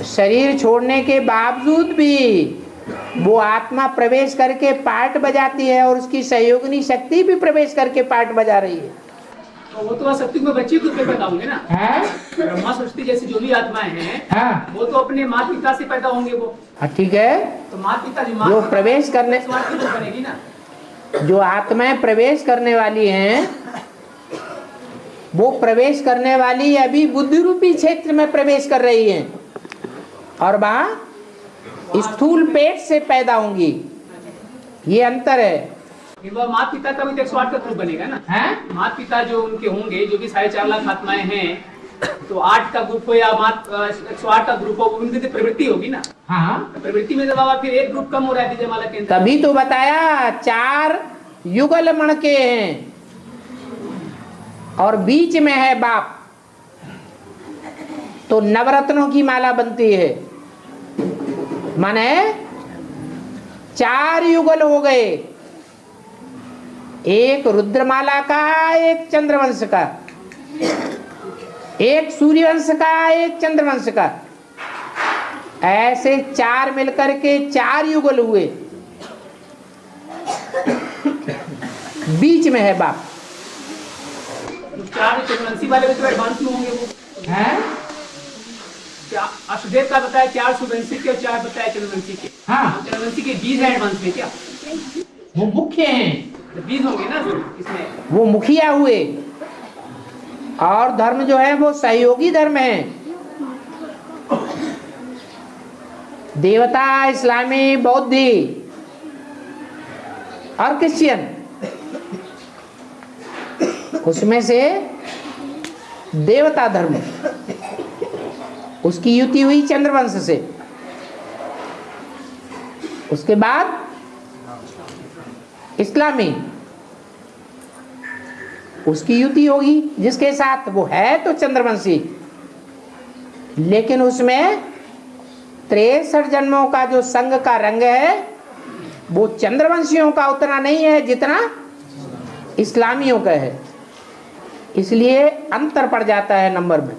शरीर छोड़ने के बावजूद भी वो आत्मा प्रवेश करके पार्ट बजाती है, और उसकी सहयोगिनी शक्ति भी प्रवेश करके पार्ट बजा रही है। तो वो तो शक्ति में बच्चे खुद पे पैदा होंगे ना। ब्रह्मा सृष्टि जैसी जो भी आत्माएं हैं, वो तो अपने माता पिता से पैदा होंगे। वो ठीक है, तो माता पिता जो प्रवेश करने बनेगी ना। जो आत्माएं प्रवेश करने वाली हैं, वो प्रवेश करने वाली अभी बुद्धि रूपी क्षेत्र में प्रवेश कर रही हैं और वहां स्थूल पेट से पैदा होंगी। ये अंतर है। वह माता पिता का भी 108 का ग्रुप बनेगा ना? है माता पिता जो उनके होंगे, जो भी 4.5 लाख आत्माएं हैं, तो 8 का ग्रुप हो या 108 का ग्रुप हो, उनकी तो प्रवृत्ति होगी ना। हाँ, प्रवृत्ति में तो बाबा फिर एक ग्रुप कम हो रहा है विजयमाला के अंदर। तभी तो बताया 4 युगल मणके हैं और बीच में है बाप, तो नवरत्नों की माला बनती है। माने 4 युगल हो गए, एक रुद्रमाला का, एक चंद्रवंश का, एक सूर्यवंश का, एक चंद्रवंश का, ऐसे 4 मिलकर के 4 युगल हुए। बीच में है बाप। 4 चंद्रवंशी वाले भी तो एडवांस में होंगे वो हैं। क्या अष्टदेव का बताया 4 सूर्यवंशी के और 4 बताया चंद्रवंशी के। हाँ, चंद्रवंशी के बीज है एडवांस में क्या? वो मुख्य हैं, बीज होंगे ना इसमें, वो मुखिया हुए। और धर्म जो है वो सहयोगी धर्म है। देवता, इस्लामी, बौद्धी और क्रिश्चियन, उसमें से देवता धर्म, उसकी युति हुई चंद्रवंश से। उसके बाद इस्लामी, उसकी युति होगी जिसके साथ, वो है तो चंद्रवंशी, लेकिन उसमें 63 जन्मों का जो संग का रंग है वो चंद्रवंशियों का उतना नहीं है जितना इस्लामियों का है। इसलिए अंतर पड़ जाता है नंबर में।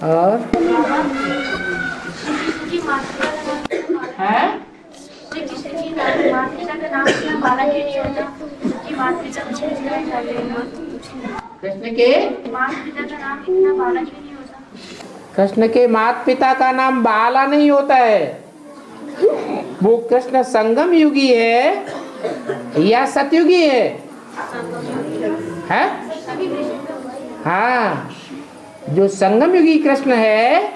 और है कृष्ण के माता पिता का नाम बाला नहीं होता है। वो कृष्ण संगम युगी है या सतयुगी है? हाँ, जो संगम युगी कृष्ण है,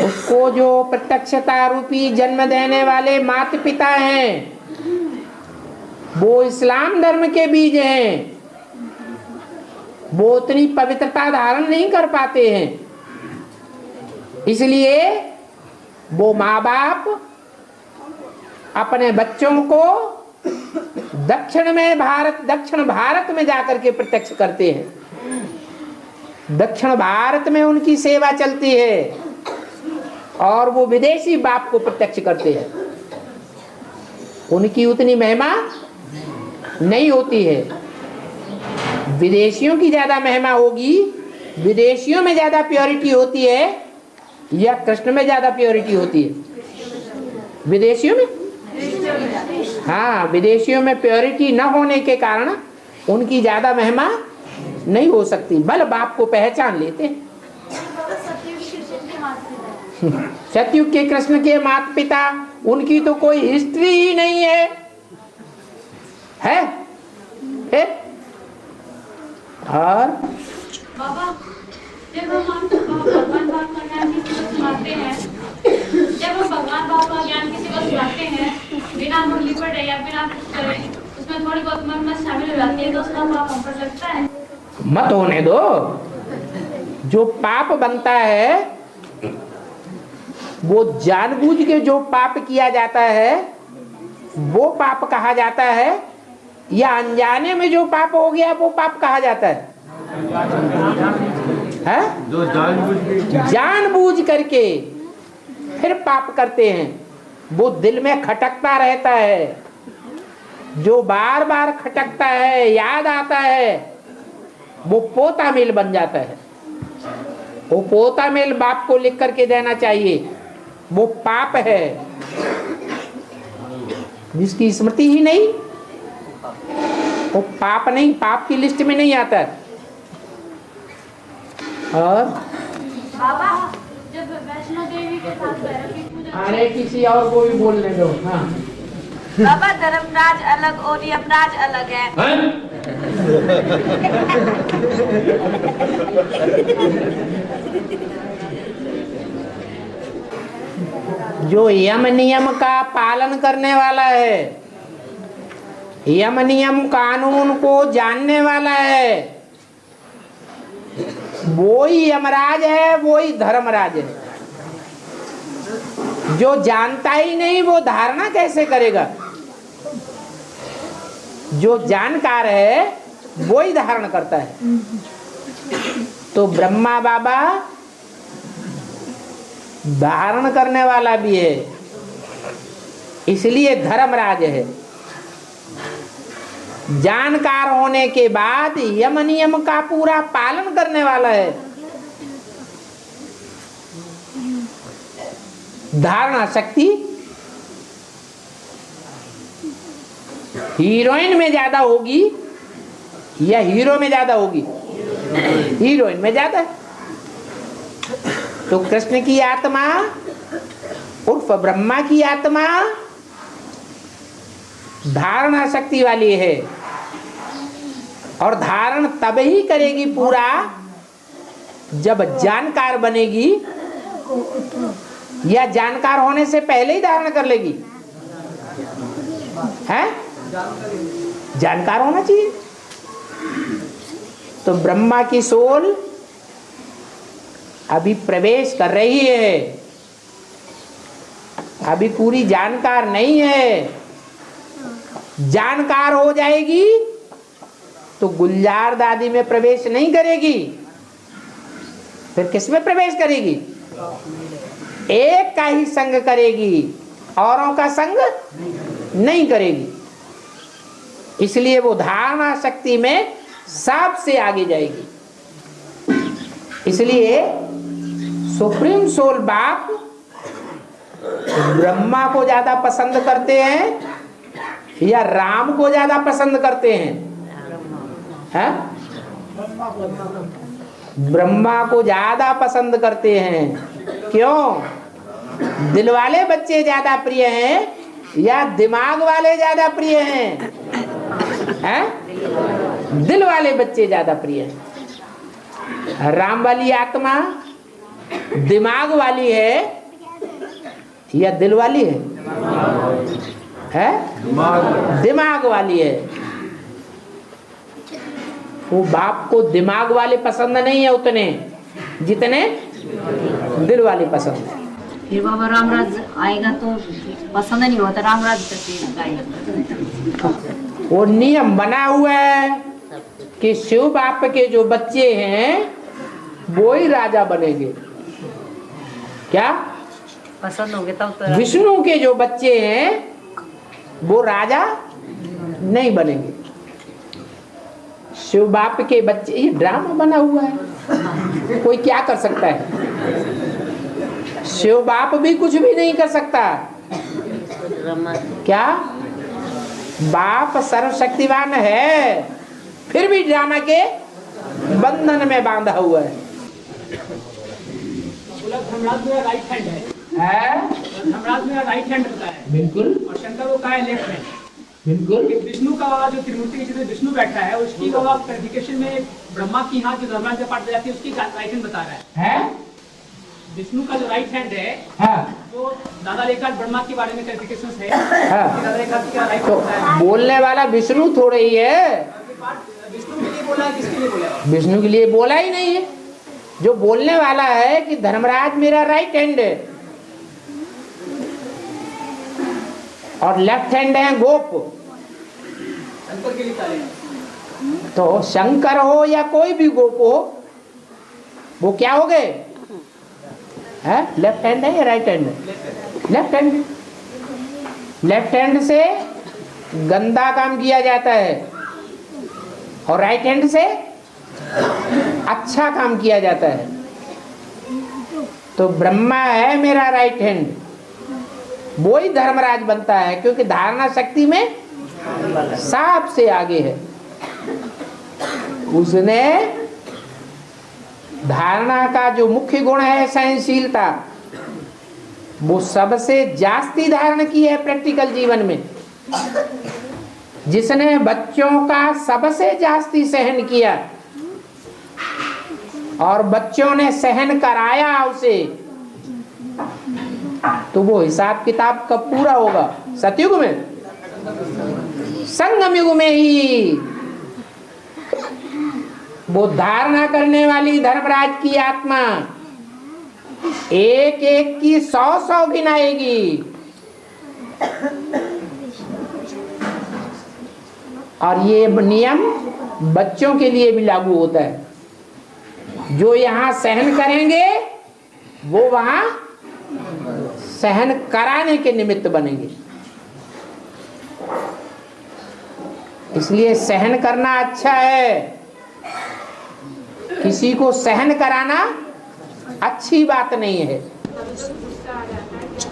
उसको जो प्रत्यक्षता रूपी जन्म देने वाले माता पिता हैं, वो इस्लाम धर्म के बीज हैं। वो उतनी पवित्रता धारण नहीं कर पाते हैं, इसलिए वो माँ बाप अपने बच्चों को दक्षिण भारत में जाकर के प्रत्यक्ष करते हैं। दक्षिण भारत में उनकी सेवा चलती है और वो विदेशी बाप को प्रत्यक्ष करते हैं। उनकी उतनी महिमा नहीं होती है। विदेशियों की ज्यादा महिमा होगी। विदेशियों में ज्यादा प्योरिटी होती है या कृष्ण में ज्यादा प्योरिटी होती है? विदेशियों में। हाँ, विदेशियों में प्योरिटी न होने के कारण उनकी ज्यादा महिमा नहीं हो सकती, बल बाप को पहचान लेते हैं। सतयुग के कृष्ण के माता पिता, उनकी तो कोई हिस्ट्री ही नहीं है, है? और बाबा, जब हम भगवान बाप का ज्ञान किसी को सुनाते हैं, जब हम भगवान बाप का ज्ञान किसी को सुनाते हैं, बिना मुरली पढ़े या बिना कुछ करे, उसमें थोड़ी बहुत मन में शामिल हो जाती है, तो उसका पाप हम पर लगता है? मत होने दो। जो पाप बनता है वो जानबूझ के जो पाप किया जाता है वो पाप कहा जाता है, या अनजाने में जो पाप हो गया वो पाप कहा जाता है? जो जानबूझ करके फिर पाप करते हैं, वो दिल में खटकता रहता है। जो बार बार खटकता है, याद आता है, वो पोता मेल बन जाता है। वो पोता मेल बाप को लिख करके देना चाहिए। वो पाप है जिसकी स्मृति ही नहीं, वो पाप नहीं, पाप की लिस्ट में नहीं आता। और बाबा, जब वैष्णो देवी के साथ भैरव की पूजा, अरे किसी और को भी बोलने दो। हाँ, बाबा धर्मराज अलग और यमराज अलग है। जो यम नियम का पालन करने वाला है, यम नियम कानून को जानने वाला है, वो ही यमराज है, वो ही धर्मराज है। जो जानता ही नहीं वो धारणा कैसे करेगा? जो जानकार है वो ही धारण करता है। तो ब्रह्मा बाबा धारण करने वाला भी है, इसलिए धर्मराज है। जानकार होने के बाद यम नियम का पूरा पालन करने वाला है। धारणा शक्ति हीरोइन में ज्यादा होगी या हीरो में ज्यादा होगी? हीरोइन में ज्यादा है। तो कृष्ण की आत्मा उर्फ ब्रह्मा की आत्मा धारणा शक्ति वाली है, और धारण तब ही करेगी पूरा जब जानकार बनेगी, या जानकार होने से पहले ही धारण कर लेगी? है जानकार होना चाहिए। तो ब्रह्मा की सोल अभी प्रवेश कर रही है, अभी पूरी जानकार नहीं है। जानकार हो जाएगी तो गुलजार दादी में प्रवेश नहीं करेगी, फिर किस में प्रवेश करेगी? एक का ही संग करेगी, औरों का संग नहीं करेगी। इसलिए वो धारणा शक्ति में सबसे आगे जाएगी। इसलिए सुप्रीम सोल बाप ब्रह्मा को ज्यादा पसंद करते हैं या राम को ज्यादा पसंद करते हैं? ब्रह्मा को ज्यादा पसंद करते हैं। क्यों? दिल वाले बच्चे ज्यादा प्रिय हैं या दिमाग वाले ज्यादा प्रिय हैं? दिल वाले बच्चे ज्यादा प्रिय हैं। राम वाली आत्मा दिमाग वाली है या दिल वाली है? दिमाग वाली है। वो बाप को दिमाग वाले पसंद नहीं है उतने जितने दिल वाले पसंद है। फिर बाबा रामराज आएगा तो पसंद नहीं होता, रामराज आएगा। वो नियम बना हुआ है कि शिव बाप के जो बच्चे हैं वो ही राजा बनेंगे। क्या पसंद होंगे तब तो? विष्णु के जो बच्चे हैं वो राजा नहीं बनेंगे। शिव बाप के बच्चे, ये ड्रामा बना हुआ है, कोई क्या कर सकता है? शिव बाप भी कुछ भी नहीं कर सकता। क्या? बाप सर्वशक्तिवान है, फिर भी ड्रामा के बंधन में बांधा हुआ है। धर्मराज मेरा राइट हैंड है, धर्मराज मेरा राइट हैंड होता है। बिल्कुल। और शंकर वो का है लेफ्ट हैंड। बिल्कुल। विष्णु का वाला जो त्रिमूर्ति के चित्र विष्णु बैठा है, उसकी वाला क्लैरिफिकेशन में ब्रह्मा की हाथ जो धर्मराज का पार्ट जाती है उसकी राइट हैंड बता रहा है। विष्णु का जो राइट हैंड है, वो दादा लेखा ब्रह्मा के बारे में क्लैरिफिकेशन है। दादा लेखा क्या राइट तो होता है? बोलने वाला विष्णु थोड़े ही है। विष्णु के लिए बोला है, किसके लिए बोला है? विष्णु के लिए बोला ही नहीं है। जो बोलने वाला है कि धर्मराज मेरा राइट हैंड है और लेफ्ट हैंड है गोप। शंकर के लिए तो शंकर हो या कोई भी गोप हो, वो क्या हो गए? लेफ्ट हैंड है या राइट हैंड है? Left hand. लेफ्ट हैंड से गंदा काम किया जाता है और राइट हैंड से अच्छा काम किया जाता है। तो ब्रह्मा है मेरा राइट हैंड, वो ही धर्मराज बनता है, क्योंकि धारणा शक्ति में सबसे आगे है। उसने धारणा का जो मुख्य गुण है सहनशीलता, वो सबसे जास्ती धारण की है प्रैक्टिकल जीवन में। जिसने बच्चों का सबसे जास्ती सहन किया और बच्चों ने सहन कराया उसे, तो वो हिसाब किताब कब पूरा होगा? सतयुग में, संगम युग में ही। वो धारणा करने वाली धर्मराज की आत्मा एक एक की 100 गिनाएगी। और ये नियम बच्चों के लिए भी लागू होता है। जो यहाँ सहन करेंगे वो वहां सहन कराने के निमित्त बनेंगे। इसलिए सहन करना अच्छा है, किसी को सहन कराना अच्छी बात नहीं है।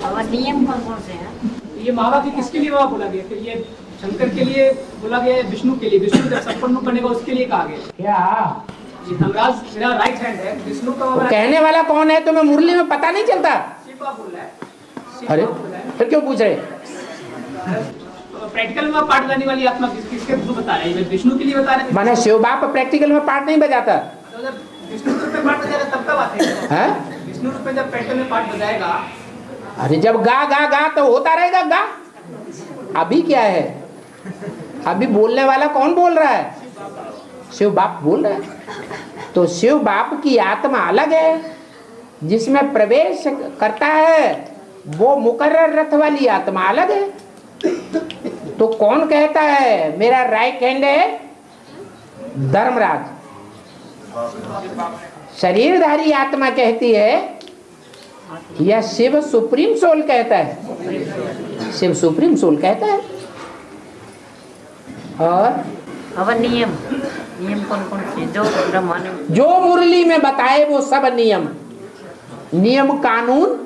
और नियम कौन कौन से हैं? ये महावाक्य किसके लिए वहाँ बोला गया? फिर ये शंकर के लिए बोला गया है, विष्णु के लिए? विष्णु जब संपन्न बनेगा उसके लिए कहा गया क्या ये धर्मराज मेरा राइट हैंड है, विष्णु का तो कहने वाला कौन है? तुम्हें मुरली में पता नहीं चलता? शिव बाप बोल रहा है। अरे फिर क्यों पूछ रहे? प्रैक्टिकल में पाठ बजाने वाली आत्मा किसके थ्रू बता रहे हैं? विष्णु के लिए बता रहे हैं। माने शिव बाप प्रैक्टिकल में पाठ नहीं बजाता तो जब विष्णु रूप में पाठ बजाएगा तब का बात है? विष्णु रूप में जब प्रैक्टिकल में पाठ बजाएगा, अरे जब गा गा गा तो होता रहेगा गा। अभी क्या है? अभी बोलने वाला कौन बोल रहा है? शिव बाप बोल रहा है। तो शिव बाप की आत्मा अलग है, जिसमें प्रवेश करता है वो मुकर्रर रथ वाली आत्मा अलग है। तो कौन कहता है मेरा राइट हैंड है? धर्मराज। शरीरधारी आत्मा कहती है या शिव सुप्रीम सोल कहता है? शिव सुप्रीम सोल कहता है। और नियम कौन कौन से जो ब्रह्मा ने जो मुरली में बताए वो सब नियम कानून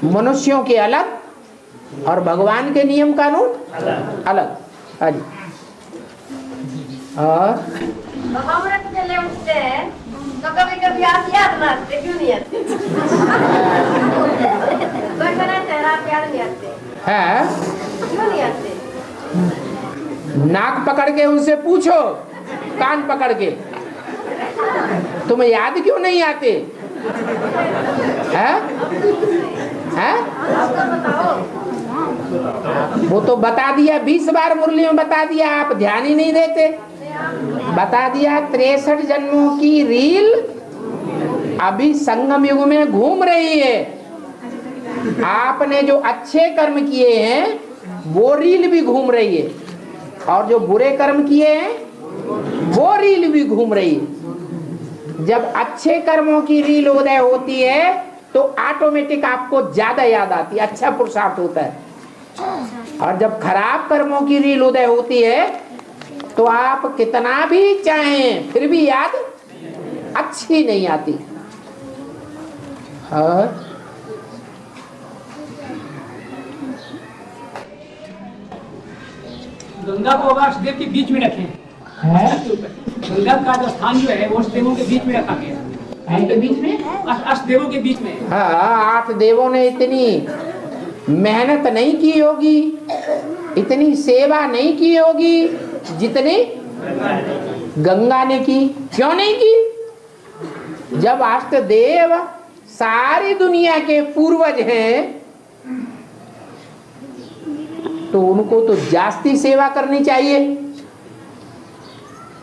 मनुष्यों के अलग और भगवान के नियम कानून अलग। हाँ जी। और चले उठते हैं तो कभी कभी आप याद ना आते, क्यों नहीं आते? कोई बना चेहरा आप याद नहीं आते है? क्यों नहीं आते? नाक पकड़ के उनसे पूछो, कान पकड़ के, तुम्हें याद क्यों नहीं आते? हैं? वो तो बता दिया 20 बार मुरली में बता दिया, आप ध्यान ही नहीं देते। बता दिया 63 जन्मों की रील अभी संगम युग में घूम रही है। आपने जो अच्छे कर्म किए हैं वो रील भी घूम रही है, और जो बुरे कर्म किए हैं वो रील भी घूम रही है। जब अच्छे कर्मों की रील उदय होती है तो ऑटोमेटिक आपको ज्यादा याद आती है, अच्छा पुरुषार्थ होता है। और जब खराब कर्मों की रील उदय होती है तो आप कितना भी चाहें फिर भी याद अच्छी नहीं आती। और गंगा को अष्टदेव के बीच में रखें। गंगा का जो स्थान जो है वो अष्टदेवों के बीच में रखा गया। के बीच में अष्टदेवों के बीच में। हाँ, 8 देवों ने इतनी मेहनत नहीं की होगी, इतनी सेवा नहीं की होगी जितनी गंगा ने की। क्यों नहीं की? जब अष्टदेव सारी दुनिया के पूर्वज हैं तो उनको तो जास्ती सेवा करनी चाहिए।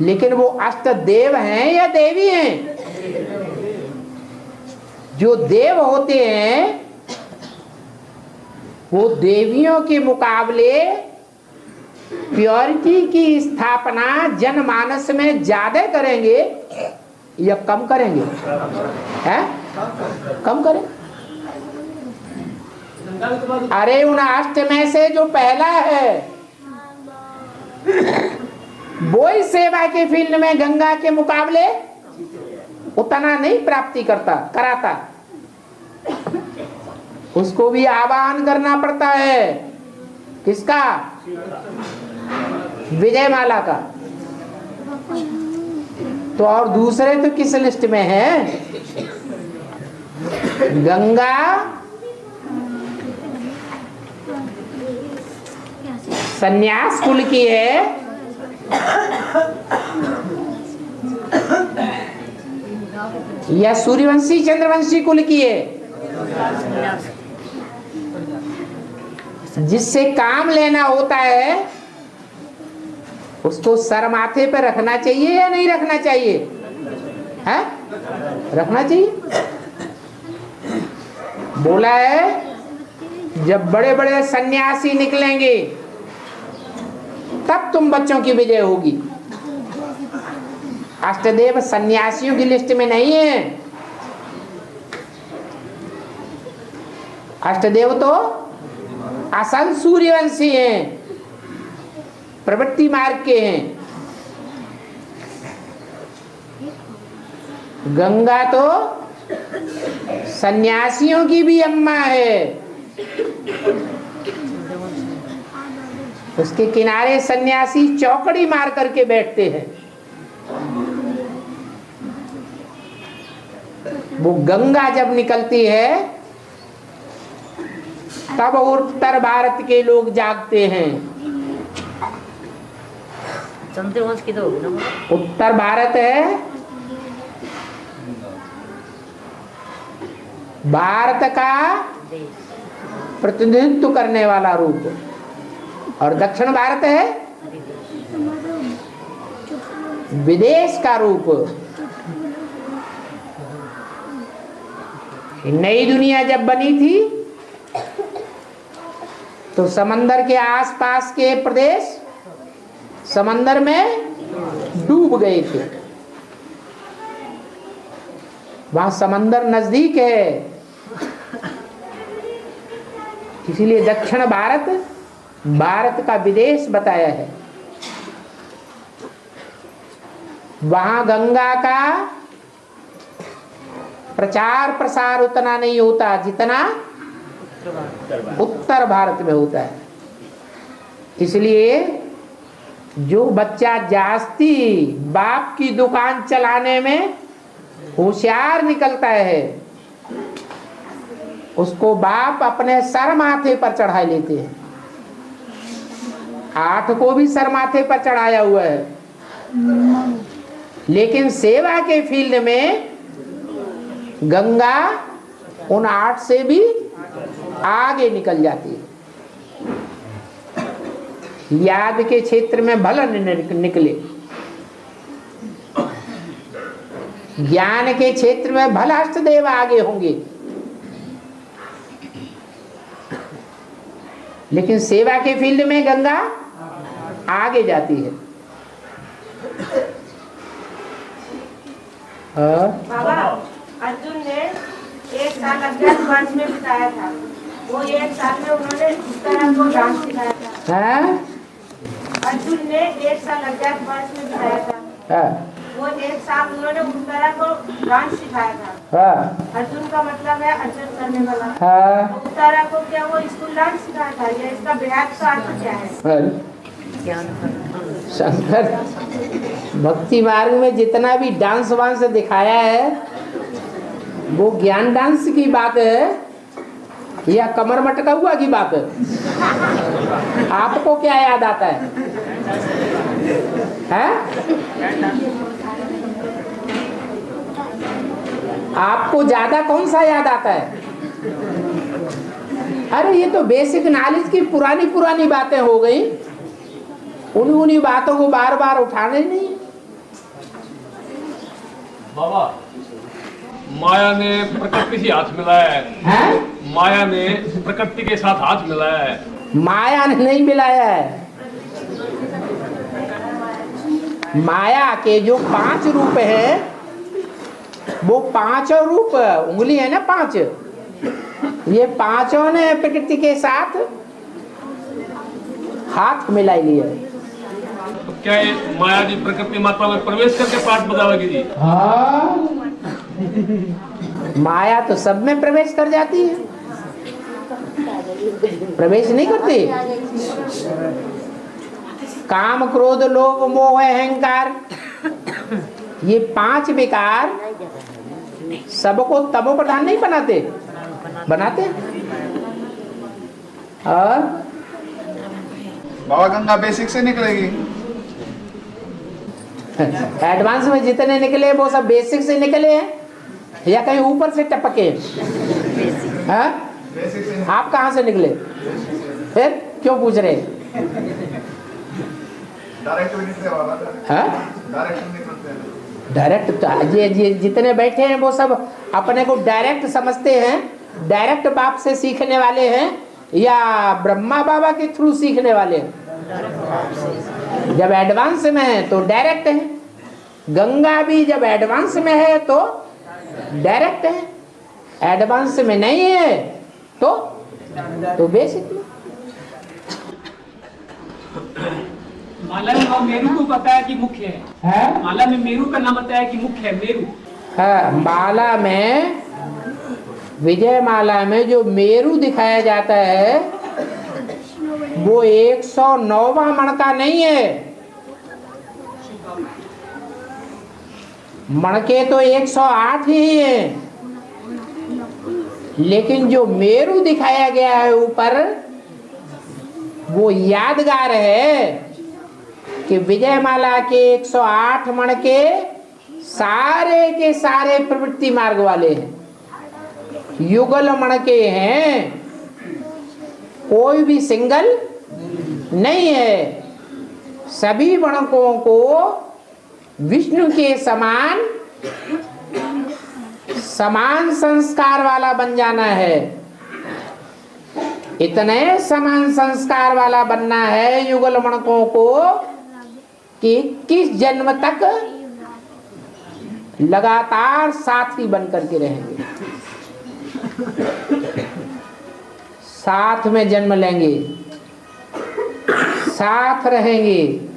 लेकिन वो अष्टदेव हैं या देवी हैं? जो देव होते हैं वो देवियों के मुकाबले प्योरिटी की स्थापना जनमानस में ज्यादा करेंगे या कम करेंगे? हैं? कम करें। अरे उन अष्ट में से जो पहला है वो ही सेवा के फील्ड में गंगा के मुकाबले उतना नहीं प्राप्ति कराता। उसको भी आह्वान करना पड़ता है। किसका? विजयमाला का। तो और दूसरे तो किस लिस्ट में है? गंगा सन्यास कुल की है या सूर्यवंशी चंद्रवंशी कुल की है? जिससे काम लेना होता है उसको सर माथे पर रखना चाहिए या नहीं रखना चाहिए? है? रखना चाहिए। बोला है जब बड़े बड़े सन्यासी निकलेंगे तब तुम बच्चों की विजय होगी। अष्टदेव सन्यासियों की लिस्ट में नहीं है। अष्टदेव तो असल सूर्यवंशी हैं, प्रवृत्ति मार्ग के हैं। गंगा तो सन्यासियों की भी अम्मा है। उसके किनारे सन्यासी चौकड़ी मार करके बैठते हैं। वो गंगा जब निकलती है तब उत्तर भारत के लोग जागते हैं। चंद्रवंश की तो उत्तर भारत है भारत का प्रतिनिधित्व करने वाला रूप, और दक्षिण भारत है विदेश का रूप। नई दुनिया जब बनी थी तो समंदर के आसपास के प्रदेश समंदर में डूब गए थे। वहां समंदर नजदीक है, इसीलिए दक्षिण भारत भारत का विदेश बताया है। वहां गंगा का प्रचार प्रसार उतना नहीं होता जितना उत्तर भारत में होता है। इसलिए जो बच्चा जास्ती बाप की दुकान चलाने में होशियार निकलता है उसको बाप अपने सर माथे पर चढ़ा लेते हैं। 8 को भी सर माथे पर चढ़ाया हुआ है, लेकिन सेवा के फील्ड में गंगा उन 8 से भी आगे निकल जाती है। याद के क्षेत्र में भला निकले, ज्ञान के क्षेत्र में भला अष्टदेव आगे होंगे, लेकिन सेवा के फील्ड में गंगा आगे जाती है। बाबा, अर्जुन ने 1 साल अज्ञातवास में बिताया था। वो 1 साल में उन्होंने उत्तरा को डांस सिखाया था। अर्जुन ने 1 साल अज्ञातवास में बिताया था। वो 1 साल उन्होंने उत्तरा को डांस सिखाया था। अर्जुन का मतलब है अर्जुन करने वाला। उत्तरा को क्या वो स्कूल डांस सिखाया था या इसका व्यापक का अर्थ क्या है? शंकर भक्ति मार्ग में जितना भी डांस वांस दिखाया है वो ज्ञान डांस की बात है या कमर मटका हुआ की बात है? आपको क्या याद आता है? आपको ज्यादा कौन सा याद आता है? अरे ये तो बेसिक नॉलेज की पुरानी पुरानी बातें हो गई, उन्हीं बातों को बार बार उठाने नहीं। बाबा, माया ने प्रकृति से हाथ मिलाया है। माया ने प्रकृति के साथ हाथ मिलाया है। माया ने नहीं मिलाया है। माया के जो 5 रूप हैं वो 5 रूप उंगली है ना 5, ये 5 ने प्रकृति के साथ हाथ मिला लिया। तो क्या ये माया जी प्रकृति मात्रा में प्रवेश करके पाठ बजावेगी जी? माया तो सब में प्रवेश कर जाती है, प्रवेश नहीं करती। काम क्रोध लोभ मोह अहंकार ये 5 विकार सबको तमो प्रधान नहीं बनाते, बनाते। और बाबा गंगा बेसिक से निकलेगी। एडवांस में जितने निकले वो सब बेसिक से निकले हैं या कहीं ऊपर से टपके? हाँ? आप कहाँ से निकले? फिर क्यों पूछ रहे? डायरेक्ट भी निकले बाबा। हाँ? डायरेक्ट निकलते हैं। डायरेक्ट ये जितने बैठे हैं वो सब अपने को डायरेक्ट समझते हैं, डायरेक्ट बाप से सीखने वाले हैं या ब्रह्मा बाबा के थ्रू सीखने वाले हैं? जब एडवांस में है तो डायरेक्ट है, गंगा भी जब एडवांस में है तो डायरेक्ट है, एडवांस में नहीं है तो बेसिक में। माला में मेरू को बताया कि मुख्य है? माला में मेरू का नाम बताया कि मुख्य है मेरू? हाँ, माला में, विजय माला में जो मेरू दिखाया जाता है वो 109वां मण का नहीं है। मणके तो 108 ही हैं, लेकिन जो मेरू दिखाया गया है ऊपर वो यादगार है कि विजय माला के 108 मण के सारे प्रवृत्ति मार्ग वाले हैं, युगल मण के हैं, कोई भी सिंगल नहीं है। सभी मणकों को विष्णु के समान संस्कार वाला बन जाना है। इतने समान संस्कार वाला बनना है युगल मणकों को कि 21 जन्म तक लगातार साथी बन करके रहेंगे, साथ में जन्म लेंगे, साथ रहेंगे,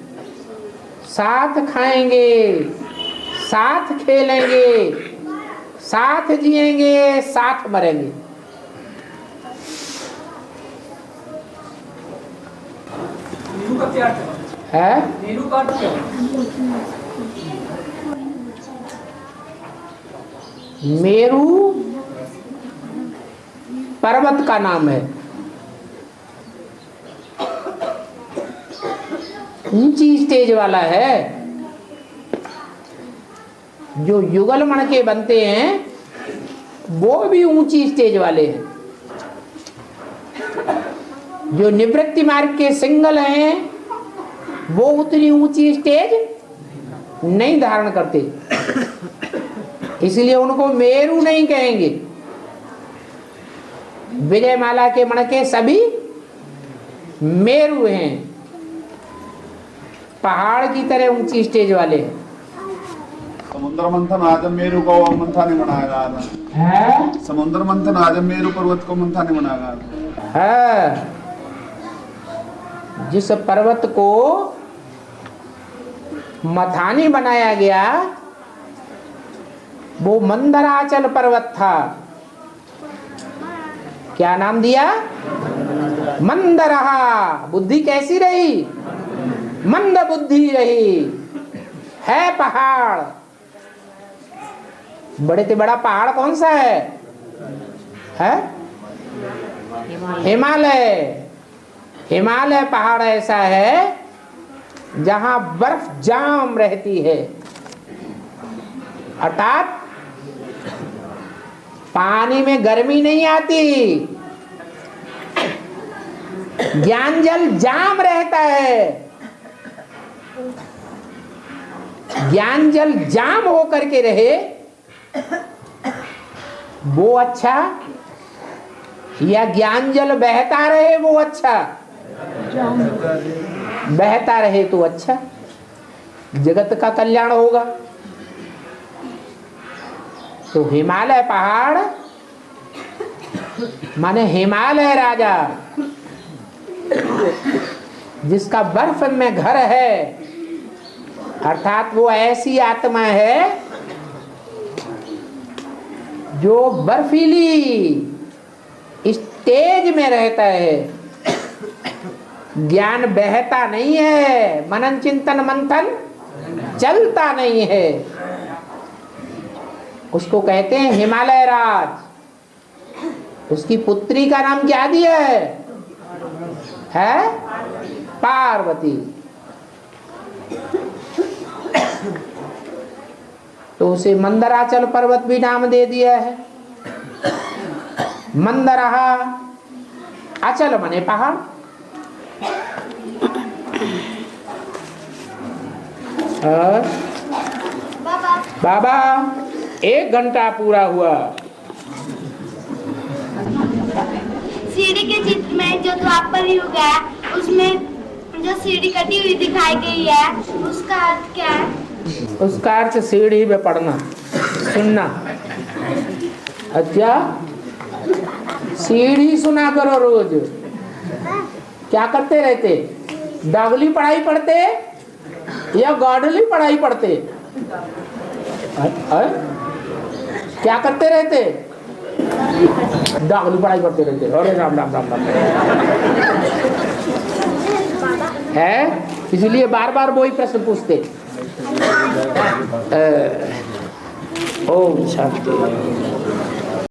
साथ खाएंगे, साथ खेलेंगे, साथ जिएंगे, साथ मरेंगे। मेरू का क्या है? मेरू का क्या? मेरू पर्वत का नाम है, ऊंची स्टेज वाला है। जो युगल मण के बनते हैं वो भी ऊंची स्टेज वाले हैं। जो निवृत्ति मार्ग के सिंगल हैं वो उतनी ऊंची स्टेज नहीं धारण करते, इसलिए उनको मेरू नहीं कहेंगे। विजय माला के मण के सभी मेरू हैं, पहाड़ की तरह ऊंची स्टेज वाले हैं। समुद्र मंथन आज मेरू को मंथा नहीं बनाया गया था। समुद्र मंथन आज मेरू पर्वत को मंथा नहीं बनाया गया था। है, जिस पर्वत को मथानी बनाया गया वो मंदराचल पर्वत था। क्या नाम दिया? मंदरहा। बुद्धि कैसी रही? मंद बुद्धि रही। है पहाड़, बड़े से बड़ा पहाड़ कौन सा है? हिमालय। हिमालय पहाड़ ऐसा है जहां बर्फ जाम रहती है, अर्थात पानी में गर्मी नहीं आती, ज्ञान जल जाम रहता है। ज्ञान जल जाम होकर के रहे वो अच्छा, या ज्ञान जल बहता रहे वो अच्छा? बहता रहे तो अच्छा, जगत का कल्याण होगा। तो हिमालय पहाड़ माने हिमालय राजा, जिसका बर्फ में घर है, अर्थात वो ऐसी आत्मा है जो बर्फीली स्टेज में रहता है। ज्ञान बहता नहीं है, मनन चिंतन मंथन चलता नहीं है, उसको कहते हैं हिमालय राज। उसकी पुत्री का नाम क्या दिया है? पार्वती। तो उसे मंदराचल पर्वत भी नाम दे दिया है। मंदरहा, अचल मने पहाड़। बाबा 1 घंटा पूरा हुआ। सीढ़ी के चित्र में जो द्वापर युग है उसमें जो सीढ़ी कटी हुई दिखाई गई है उसका अर्थ क्या है? उसका अर्थ सीढ़ी में पढ़ना सुनना। अच्छा, सीढ़ी सुना करो रोज। क्या करते रहते? डागली पढ़ाई पढ़ते या गॉडली पढ़ाई पढ़ते? क्या करते रहते? डागली पढ़ाई करते रहते। अरे राम राम राम राम है, इसलिए बार बार वही प्रश्न पूछते। ओम शांति।